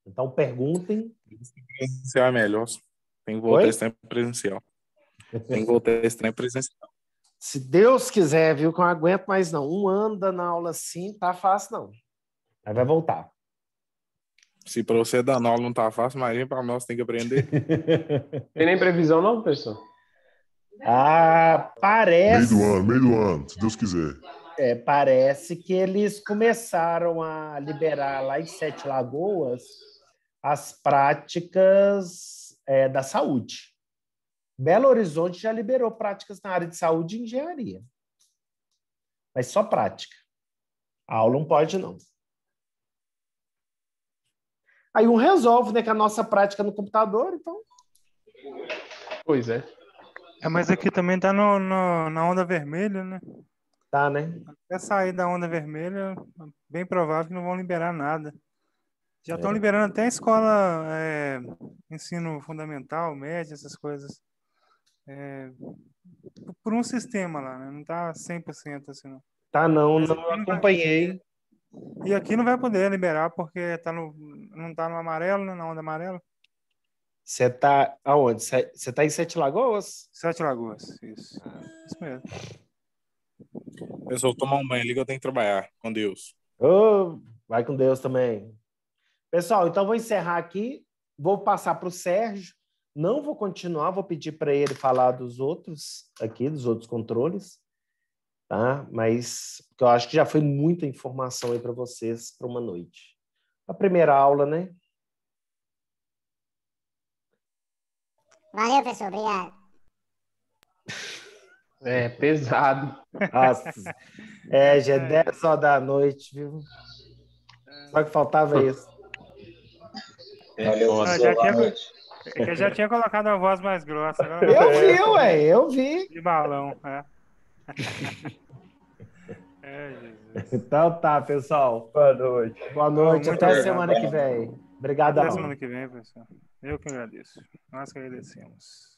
Então, perguntem. Presencial é melhor. Tem que voltar esse tempo presencial. Tem que voltar esse tempo presencial. Se Deus quiser, viu, que eu não aguento mais não. Um ano dando aula assim, tá fácil não. Aí vai voltar. Se para você dar aula não tá fácil, imagina para nós tem que aprender. Tem nem previsão não, professor? Parece... Meio do ano, se Deus quiser. Parece que eles começaram a liberar lá em Sete Lagoas as práticas da saúde. Belo Horizonte já liberou práticas na área de saúde e engenharia. Mas só prática. A aula não pode, não. Aí um resolve, né, que a nossa prática no computador, então... Pois é. Mas aqui também tá na onda vermelha, né? Tá, né? Até sair da onda vermelha, bem provável que não vão liberar nada. Já estão liberando até a escola, ensino fundamental, médio, essas coisas. Por um sistema lá, né? Não tá 100% assim, não. Tá, não acompanhei. E aqui não vai poder liberar porque não tá no amarelo, né? Na onda amarela. Você tá aonde? Você tá em Sete Lagoas? Sete Lagoas, isso. Isso mesmo. Pessoal, tomar um banho ali que eu tenho que trabalhar. Com Deus. Vai com Deus também. Pessoal, então vou encerrar aqui. Vou passar para o Sérgio. Não vou continuar, vou pedir para ele falar dos outros aqui, dos outros controles. Tá? Mas porque eu acho que já foi muita informação aí para vocês para uma noite. A primeira aula, né? Valeu, professor. Obrigado. Pesado. Nossa. Já é 10 horas da noite, viu? Só que faltava isso. Eu já tinha colocado a voz mais grossa. Agora Eu vi, eu vi. De balão, Jesus. Então tá, pessoal. Boa noite. Boa noite. Muito Até obrigado. semana que vem. Obrigado. Até semana que vem, professor. Eu que agradeço. Nós que agradecemos.